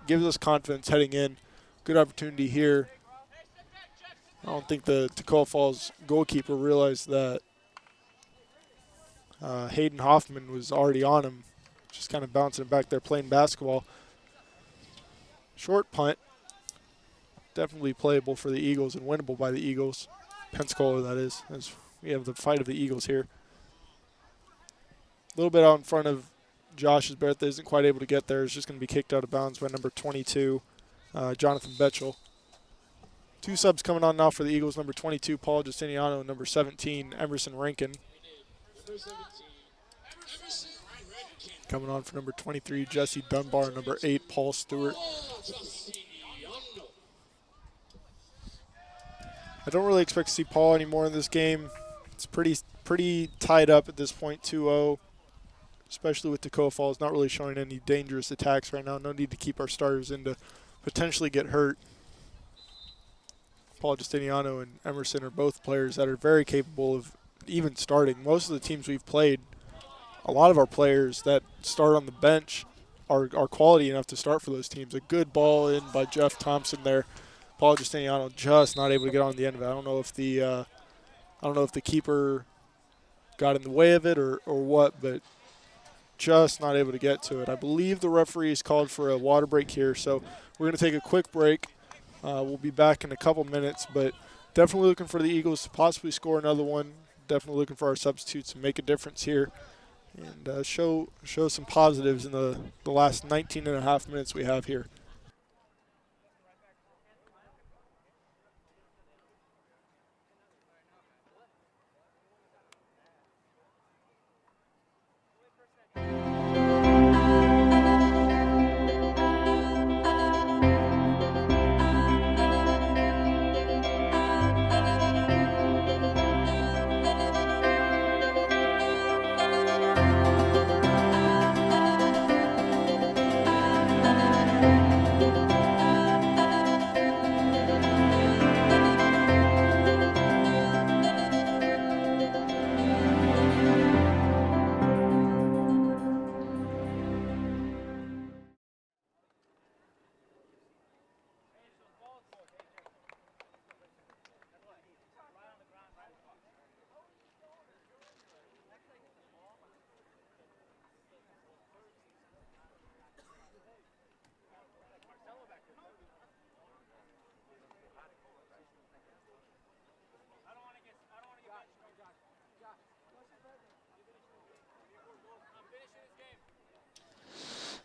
Gives us confidence heading in. Good opportunity here. I don't think the Toccoa Falls goalkeeper realized that Hayden Hoffman was already on him, just kind of bouncing it back there playing basketball. Short punt. Definitely playable for the Eagles and winnable by the Eagles. Pensacola, that is, as we have the fight of the Eagles here. A little bit out in front of Josh's birthday isn't quite able to get there. It's just going to be kicked out of bounds by number 22, Jonathan Betchel. 2 subs coming on now for the Eagles, number 22, Paul Justiniano, and number 17, Emerson Rankin. Coming on for number 23, Jesse Dunbar, and number 8, Paul Stewart. I don't really expect to see Paul anymore in this game. It's pretty tied up at this point, 2-0, especially with Toccoa Falls not really showing any dangerous attacks right now. No need to keep our starters in to potentially get hurt. Paul Justiniano and Emerson are both players that are very capable of even starting. Most of the teams we've played, a lot of our players that start on the bench are quality enough to start for those teams. A good ball in by Jeff Thompson there. Paul Justiniano just not able to get on the end of it. I don't know if the keeper got in the way of it or what, but just not able to get to it. I believe the referee has called for a water break here, so we're going to take a quick break. We'll be back in a couple minutes, but definitely looking for the Eagles to possibly score another one. Definitely looking for our substitutes to make a difference here and show some positives in the last 19 and a half minutes we have here.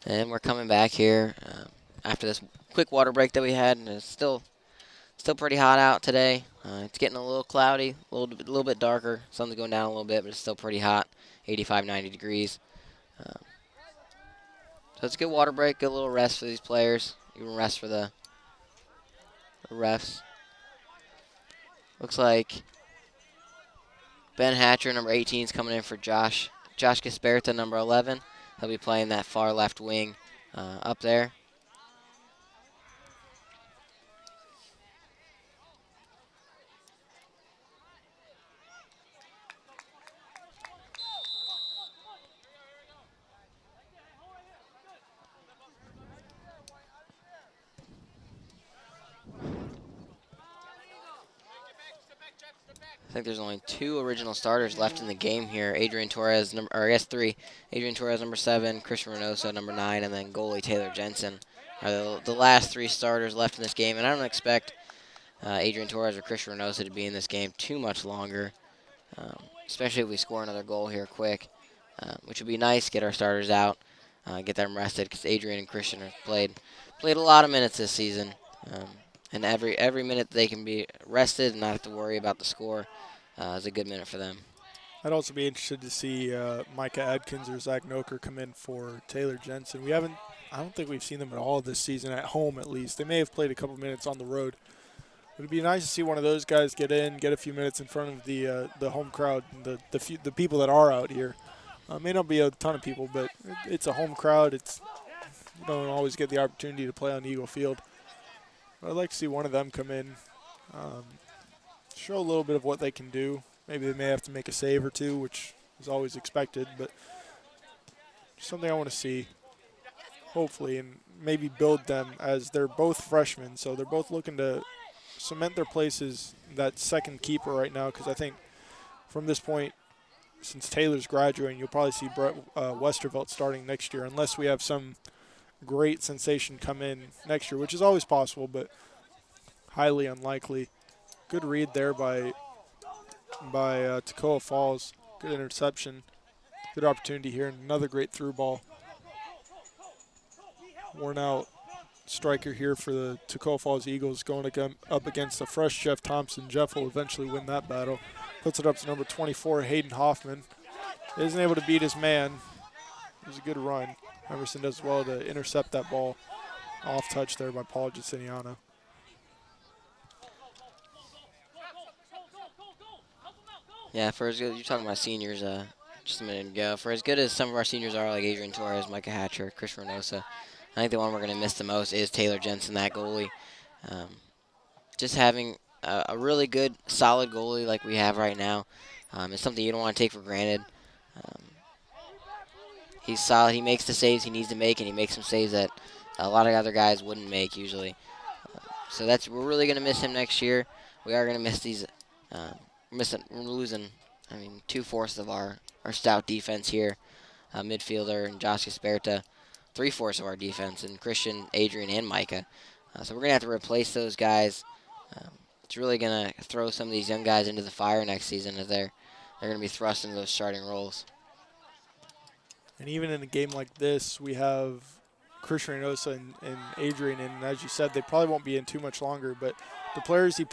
And we're coming back here after this quick water break that we had, and it's still pretty hot out today. It's getting a little cloudy, a little bit darker. Sun's going down a little bit, but it's still pretty hot, 85, 90 degrees. So it's a good water break, good little rest for these players, even rest for the refs. Looks like Ben Hatcher, number 18, is coming in for Josh Gasperta, number 11. He'll be playing that far left wing up there. I think there's only 2 original starters left in the game here. Adrian Torres, three. Adrian Torres, number 7, Christian Reynoso, number 9, and then goalie Taylor Jensen are the last 3 starters left in this game. And I don't expect Adrian Torres or Christian Reynoso to be in this game too much longer, especially if we score another goal here quick, which would be nice. Get our starters out, get them rested, because Adrian and Christian have played a lot of minutes this season. And every minute they can be rested and not have to worry about the score is a good minute for them. I'd also be interested to see Micah Adkins or Zach Noker come in for Taylor Jensen. I don't think we've seen them at all this season, at home at least. They may have played a couple minutes on the road. It would be nice to see one of those guys get a few minutes in front of the home crowd, and the people that are out here. May not be a ton of people, but it's a home crowd. You don't always get the opportunity to play on Eagle Field. I'd like to see one of them come in, show a little bit of what they can do. Maybe they may have to make a save or two, which is always expected, but something I want to see, hopefully, and maybe build them as they're both freshmen, so they're both looking to cement their place as that second keeper right now, because I think from this point, since Taylor's graduating, you'll probably see Brett Westervelt starting next year, unless we have some great sensation come in next year, which is always possible, but highly unlikely. Good read there by Toccoa Falls. Good interception. Good opportunity here, and another great through ball. worn out striker here for the Toccoa Falls Eagles going up against the fresh Jeff Thompson. Jeff will eventually win that battle. Puts it up to number 24, Hayden Hoffman. Isn't able to beat his man. It was a good run. Emerson does well to intercept that ball. Off touch there by Paul Justiniano. Yeah, for as good, you're talking about seniors just a minute ago. For as good as some of our seniors are, like Adrian Torres, Micah Hatcher, Chris Reynosa, I think the one we're going to miss the most is Taylor Jensen, that goalie. Just having a really good, solid goalie like we have right now is something you don't want to take for granted. He's solid. He makes the saves he needs to make, and he makes some saves that a lot of other guys wouldn't make usually. So we're really going to miss him next year. We are going to miss these. We're losing, 2/4 of our stout defense here. Midfielder and Josh Gasperta, 3/4 of our defense, and Christian, Adrian, and Micah. So we're going to have to replace those guys. It's really going to throw some of these young guys into the fire next season as they're going to be thrust into those starting roles. And even in a game like this, we have Christian Reynosa and Adrian, and as you said, they probably won't be in too much longer, but the players he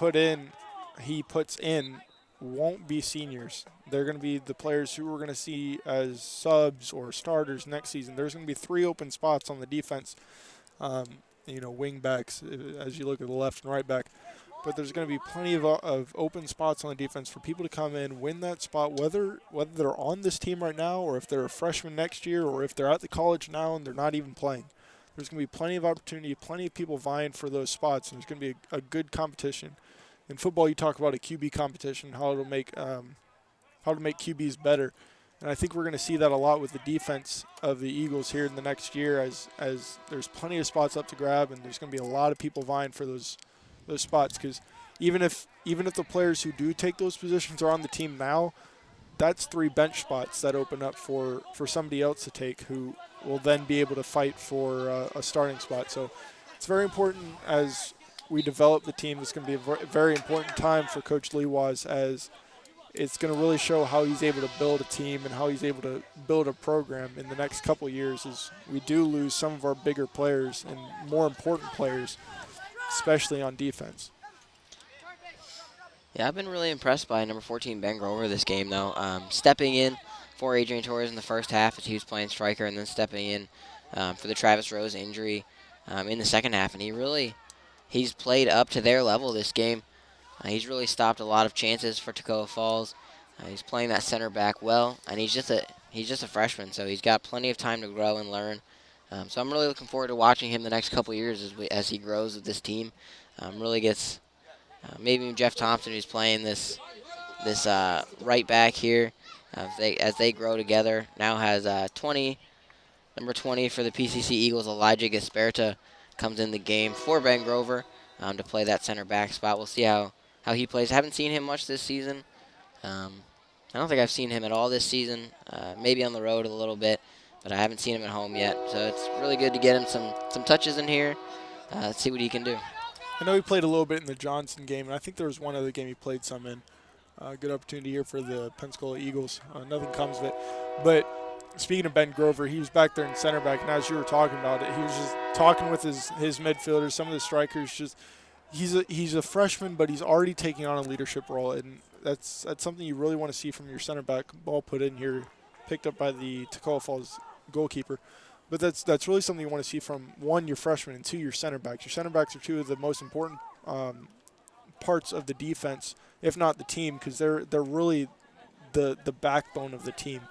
puts in won't be seniors. They're going to be the players who we're going to see as subs or starters next season. There's going to be 3 open spots on the defense, wing backs as you look at the left and right back. But there's going to be plenty of open spots on the defense for people to come in, win that spot, whether they're on this team right now or if they're a freshman next year or if they're at the college now and they're not even playing. There's going to be plenty of opportunity, plenty of people vying for those spots, and there's going to be a good competition. In football, you talk about a QB competition, how to make QBs better, and I think we're going to see that a lot with the defense of the Eagles here in the next year, as there's plenty of spots up to grab, and there's going to be a lot of people vying for those spots. Because even if the players who do take those positions are on the team now, that's 3 bench spots that open up for somebody else to take, who will then be able to fight for a starting spot. So it's very important as we develop the team. It's going to be a very important time for Coach Lewas, as it's going to really show how he's able to build a team and how he's able to build a program in the next couple of years, as we do lose some of our bigger players and more important players, especially on defense. Yeah, I've been really impressed by number 14, Ben Grover, this game, though. Stepping in for Adrian Torres in the first half as he was playing striker, and then stepping in for the Travis Rose injury in the second half. And he's played up to their level this game. He's really stopped a lot of chances for Toccoa Falls. He's playing that center back well, and he's just a freshman, so he's got plenty of time to grow and learn. So I'm really looking forward to watching him the next couple of years as he grows with this team. Really gets maybe Jeff Thompson, who's playing this right back here, as they grow together. Now has number 20 for the PCC Eagles, Elijah Gasperta, comes in the game for Ben Grover to play that center back spot. We'll see how he plays. I haven't seen him much this season. I don't think I've seen him at all this season. Maybe on the road a little bit, but I haven't seen him at home yet. So it's really good to get him some touches in here. Let's see what he can do. I know he played a little bit in the Johnson game, and I think there was one other game he played some in. Good opportunity here for the Pensacola Eagles. Nothing comes of it. But speaking of Ben Grover, he was back there in center back, and as you were talking about it, he was just talking with his midfielders, some of the strikers. He's a freshman, but he's already taking on a leadership role, and that's something you really want to see from your center back. Ball put in here, picked up by the Toccoa Falls goalkeeper. But that's really something you want to see from, 1, your freshman, and 2, your center backs. Your center backs are 2 of the most important parts of the defense, if not the team, because they're really the backbone of the team.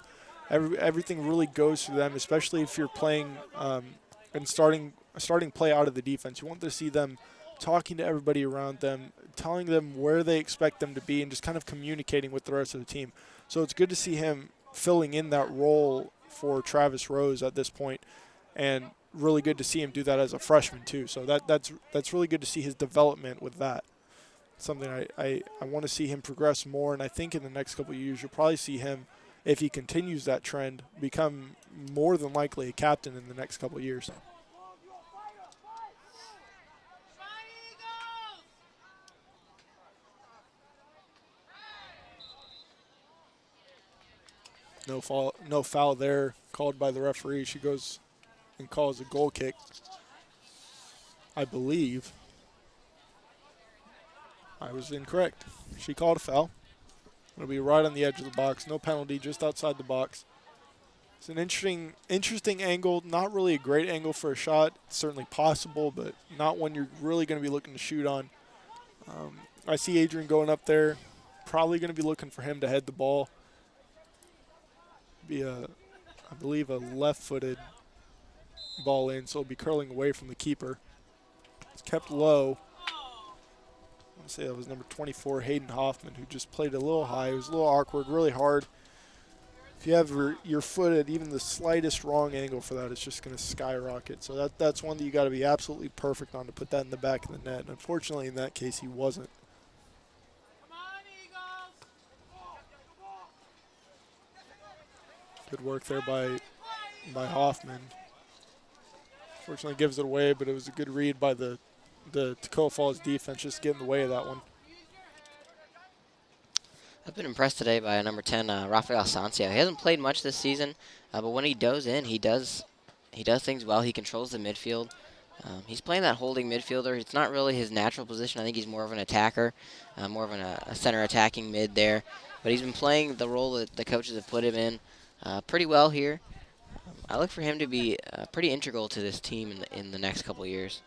Everything really goes through them, especially if you're playing and starting play out of the defense. You want to see them talking to everybody around them, telling them where they expect them to be, and just kind of communicating with the rest of the team. So it's good to see him filling in that role for Travis Rose at this point, and really good to see him do that as a freshman too. So that's really good to see his development with that. Something I want to see him progress more, and I think in the next couple of years you'll probably see him, if he continues that trend, become more than likely a captain in the next couple of years. No foul there called by the referee. She goes and calls a goal kick. I believe I was incorrect. She called a foul. It'll be right on the edge of the box. No penalty, just outside the box. It's an interesting angle. Not really a great angle for a shot. It's certainly possible, but not one you're really going to be looking to shoot on. I see Adrian going up there. Probably going to be looking for him to head the ball. Be I believe, a left-footed ball in, so it'll be curling away from the keeper. It's kept low. I want to say that was number 24, Hayden Hoffman, who just played a little high. It was a little awkward, really hard. If you have your foot at even the slightest wrong angle for that, it's just going to skyrocket. So that's one that you got to be absolutely perfect on to put that in the back of the net. And unfortunately, in that case, he wasn't. Good work there by Hoffman. Fortunately, gives it away, but it was a good read by the Toccoa Falls defense, just getting in the way of that one. I've been impressed today by number 10, Rafael Sancio. He hasn't played much this season, but when he does he does things well. He controls the midfield. He's playing that holding midfielder. It's not really his natural position. I think he's more of an attacker, more of a center attacking mid there. But he's been playing the role that the coaches have put him in pretty well here. I look for him to be pretty integral to this team in the next couple of years.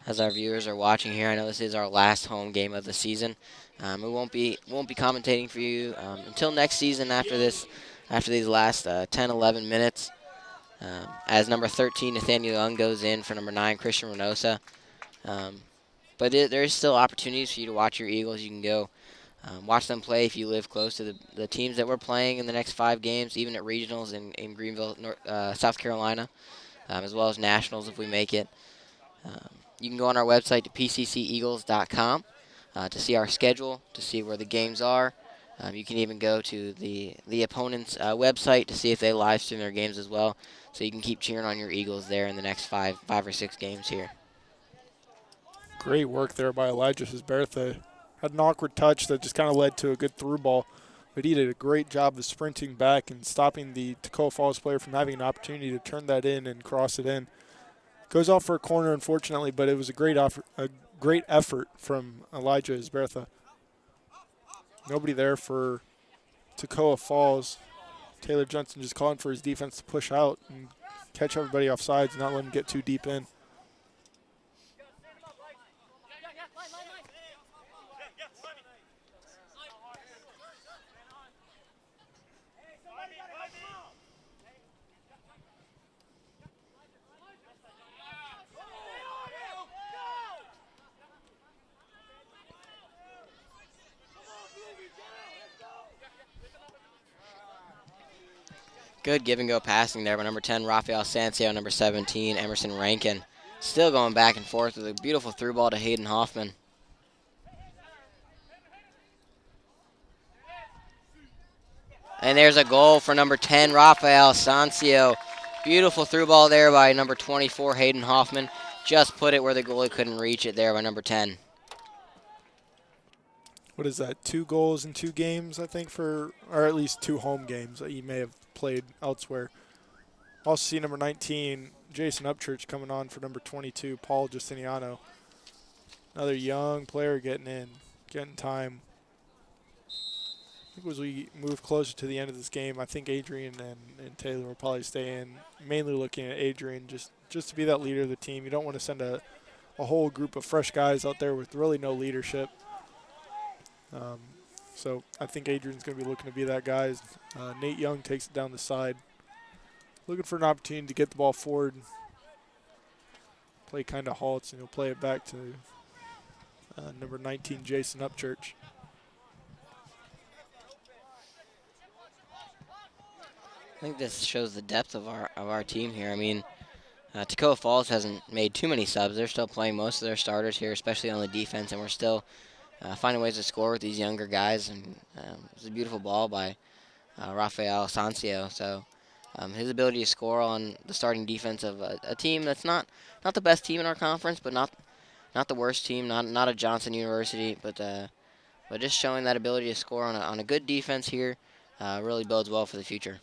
As our viewers are watching here, I know this is our last home game of the season. We won't be commentating for you until next season after these last 10, 11 minutes. As number 13, Nathaniel Young goes in for number 9, Christian Reynosa. But there is still opportunities for you to watch your Eagles. You can go watch them play if you live close to the teams that we're playing in the next 5 games, even at regionals in Greenville, South Carolina, as well as nationals if we make it. You can go on our website to pcceagles.com to see our schedule, to see where the games are. You can even go to the opponent's website to see if they live stream their games as well. So you can keep cheering on your Eagles there in the next five or six games here. Great work there by Elijah Hisbertha. Had an awkward touch that just kind of led to a good through ball. But he did a great job of sprinting back and stopping the Toccoa Falls player from having an opportunity to turn that in and cross it in. Goes off for a corner, unfortunately, but it was a great effort from Elijah Hisbertha. Nobody there for Toccoa Falls. Taylor Johnson just calling for his defense to push out and catch everybody off sides, not let them get too deep in. Good give-and-go passing there by number 10, Rafael Sancio, number 17, Emerson Rankin. Still going back and forth with a beautiful through ball to Hayden Hoffman. And there's a goal for number 10, Rafael Sancio. Beautiful through ball there by number 24, Hayden Hoffman. Just put it where the goalie couldn't reach it there by number 10. What is that, 2 goals in 2 games, I think, or at least 2 home games that he may have played elsewhere. Also see number 19, Jason Upchurch, coming on for number 22, Paul Justiniano. Another young player getting time. I think as we move closer to the end of this game, I think Adrian and Taylor will probably stay in, mainly looking at Adrian just to be that leader of the team. You don't want to send a whole group of fresh guys out there with really no leadership. So I think Adrian's going to be looking to be that guy. Nate Young takes it down the side. Looking for an opportunity to get the ball forward. Play kind of halts, and he'll play it back to number 19, Jason Upchurch. I think this shows the depth of our team here. I mean, Toccoa Falls hasn't made too many subs. They're still playing most of their starters here, especially on the defense, and we're still finding ways to score with these younger guys. And it was a beautiful ball by Rafael Sancio. So his ability to score on the starting defense of a team that's not the best team in our conference, but not the worst team, not a Johnson University, but just showing that ability to score on a good defense here really bodes well for the future.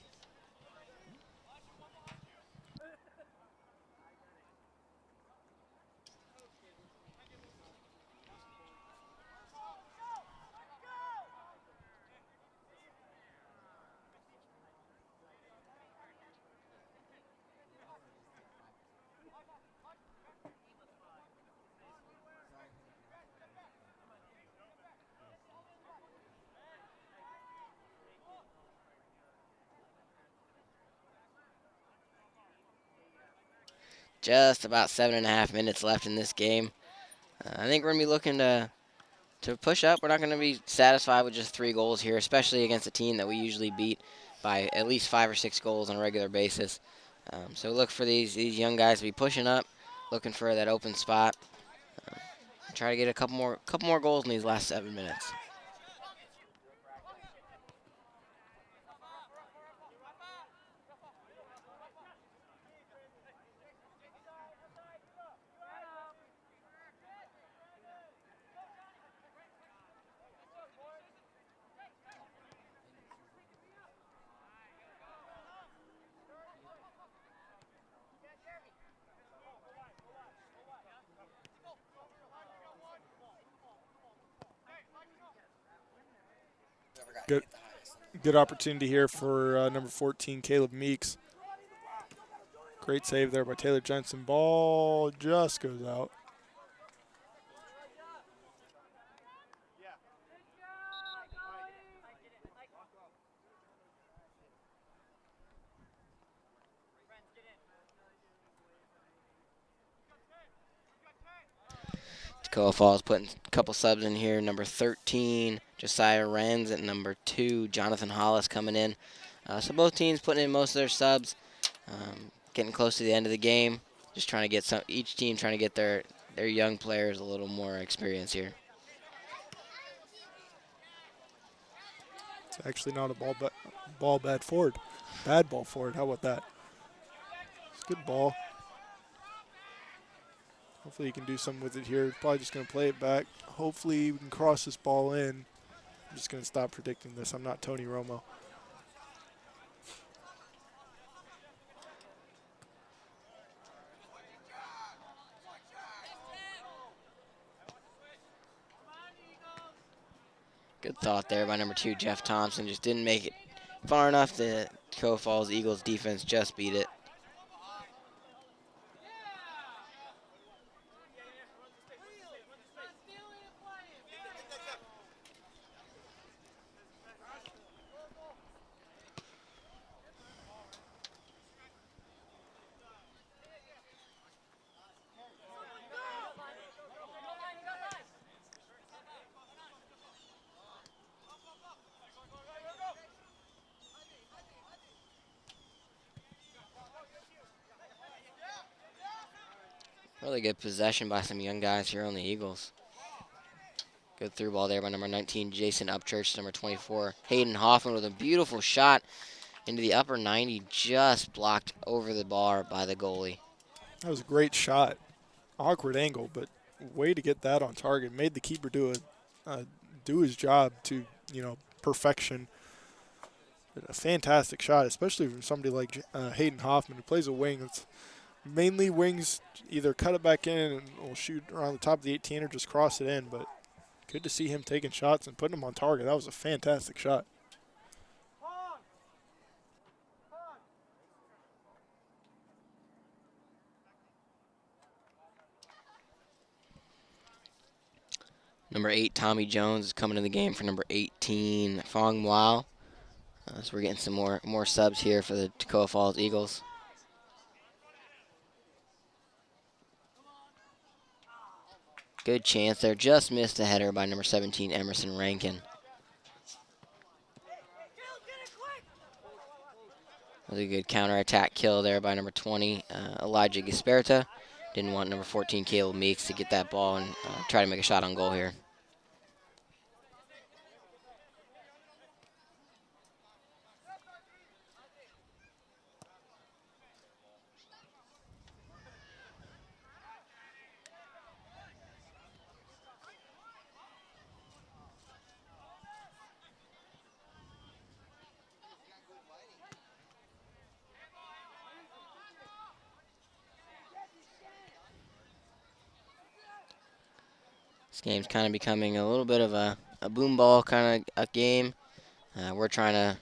Just about 7.5 minutes left in this game. I think we're going to be looking to push up. We're not going to be satisfied with just 3 goals here, especially against a team that we usually beat by at least 5 or 6 goals on a regular basis. So look for these young guys to be pushing up, looking for that open spot. Try to get a couple more goals in these last 7 minutes. Good opportunity here for number 14, Caleb Meeks. Great save there by Taylor Jensen. Ball just goes out. Toccoa Falls putting a couple subs in here. Number 13, Josiah Renz, and number 2, Jonathan Hollis coming in. So both teams putting in most of their subs, getting close to the end of the game. Just trying to get each team trying to get their young players a little more experience here. It's actually not a bad forward. Bad ball forward. How about that? It's a good ball. Hopefully he can do something with it here. Probably just going to play it back. Hopefully we can cross this ball in. I'm just going to stop predicting this. I'm not Tony Romo. Good thought there by number 2, Jeff Thompson. Just didn't make it far enough. The Toccoa Falls Eagles defense just beat it. Really good possession by some young guys here on the Eagles. Good through ball there by number 19, Jason Upchurch. Number 24, Hayden Hoffman with a beautiful shot into the upper 90, just blocked over the bar by the goalie. That was a great shot. Awkward angle, but way to get that on target. Made the keeper do his job to, perfection. But a fantastic shot, especially from somebody like Hayden Hoffman, who plays a wing. It's mainly wings either cut it back in and will shoot around the top of the 18 or just cross it in. But good to see him taking shots and putting them on target. That was a fantastic shot. Number 8, Tommy Jones is coming in the game for number 18, Fong Wow. So we're getting some more subs here for the Toccoa Falls Eagles. Good chance there. Just missed a header by number 17, Emerson Rankin. That was a good counterattack kill there by number 20, Elijah Gasperta. Didn't want number 14, Caleb Meeks, to get that ball and try to make a shot on goal here. This game's kind of becoming a little bit of a boom ball kind of a game. We're trying to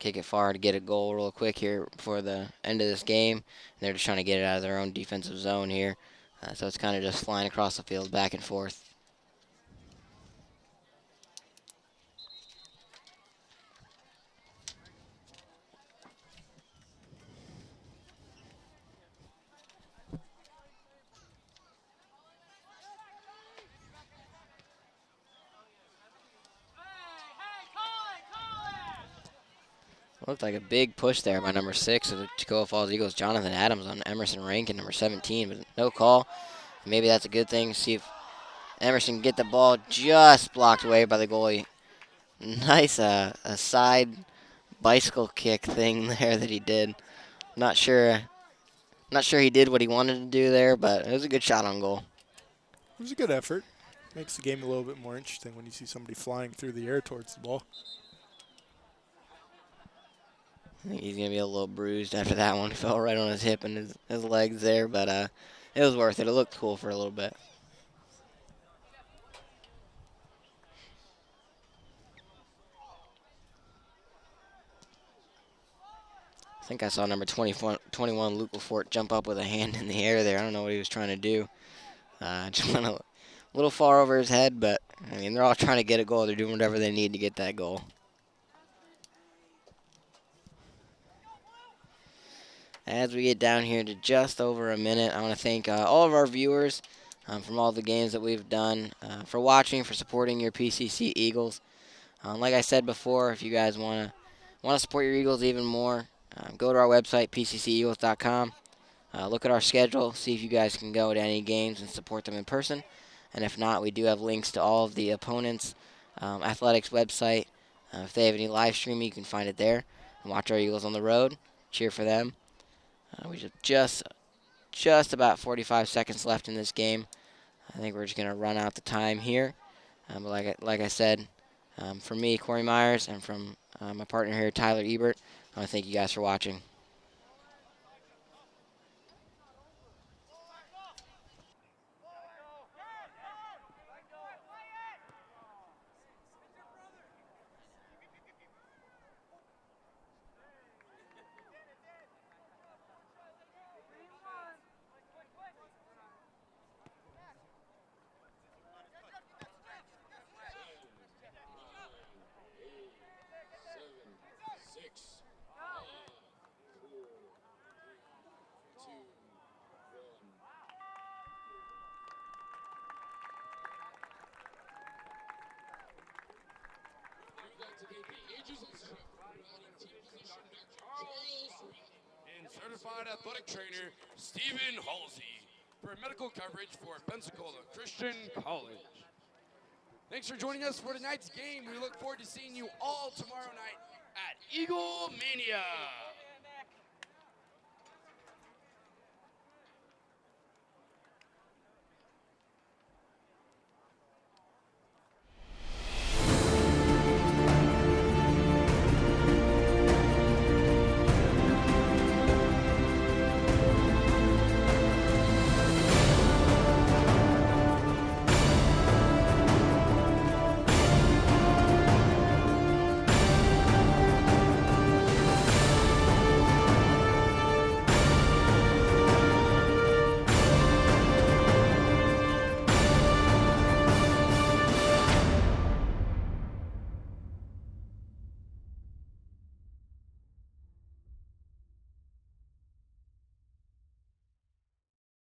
kick it far to get a goal real quick here before the end of this game. They're just trying to get it out of their own defensive zone here. So it's kind of just flying across the field back and forth. Looked like a big push there by number 6 of the Toccoa Falls Eagles, Jonathan Adams, on Emerson Rankin, number 17, but no call. Maybe that's a good thing. See if Emerson can get the ball just blocked away by the goalie. Nice a side bicycle kick thing there that he did. Not sure he did what he wanted to do there, but it was a good shot on goal. It was a good effort. Makes the game a little bit more interesting when you see somebody flying through the air towards the ball. I think he's going to be a little bruised after that one. He fell right on his hip and his legs there, but it was worth it. It looked cool for a little bit. I think I saw number 21, Luke Lafort, jump up with a hand in the air there. I don't know what he was trying to do. Just went a little far over his head, but, I mean, they're all trying to get a goal. They're doing whatever they need to get that goal. As we get down here to just over a minute, I want to thank all of our viewers from all the games that we've done for watching, for supporting your PCC Eagles. Like I said before, if you guys want to support your Eagles even more, go to our website, pcceagles.com. Look at our schedule, see if you guys can go to any games and support them in person. And if not, we do have links to all of the opponents' athletics website. If they have any live streaming, you can find it there. And watch our Eagles on the road. Cheer for them. We just about 45 seconds left in this game. I think we're just going to run out the time here. But like I said, from me, Corey Myers, and from my partner here, Tyler Ebert, I want to thank you guys for watching. And certified athletic trainer Stephen Halsey for medical coverage for Pensacola Christian College. Thanks for joining us for tonight's game. We look forward to seeing you all tomorrow night at Eagle Mania.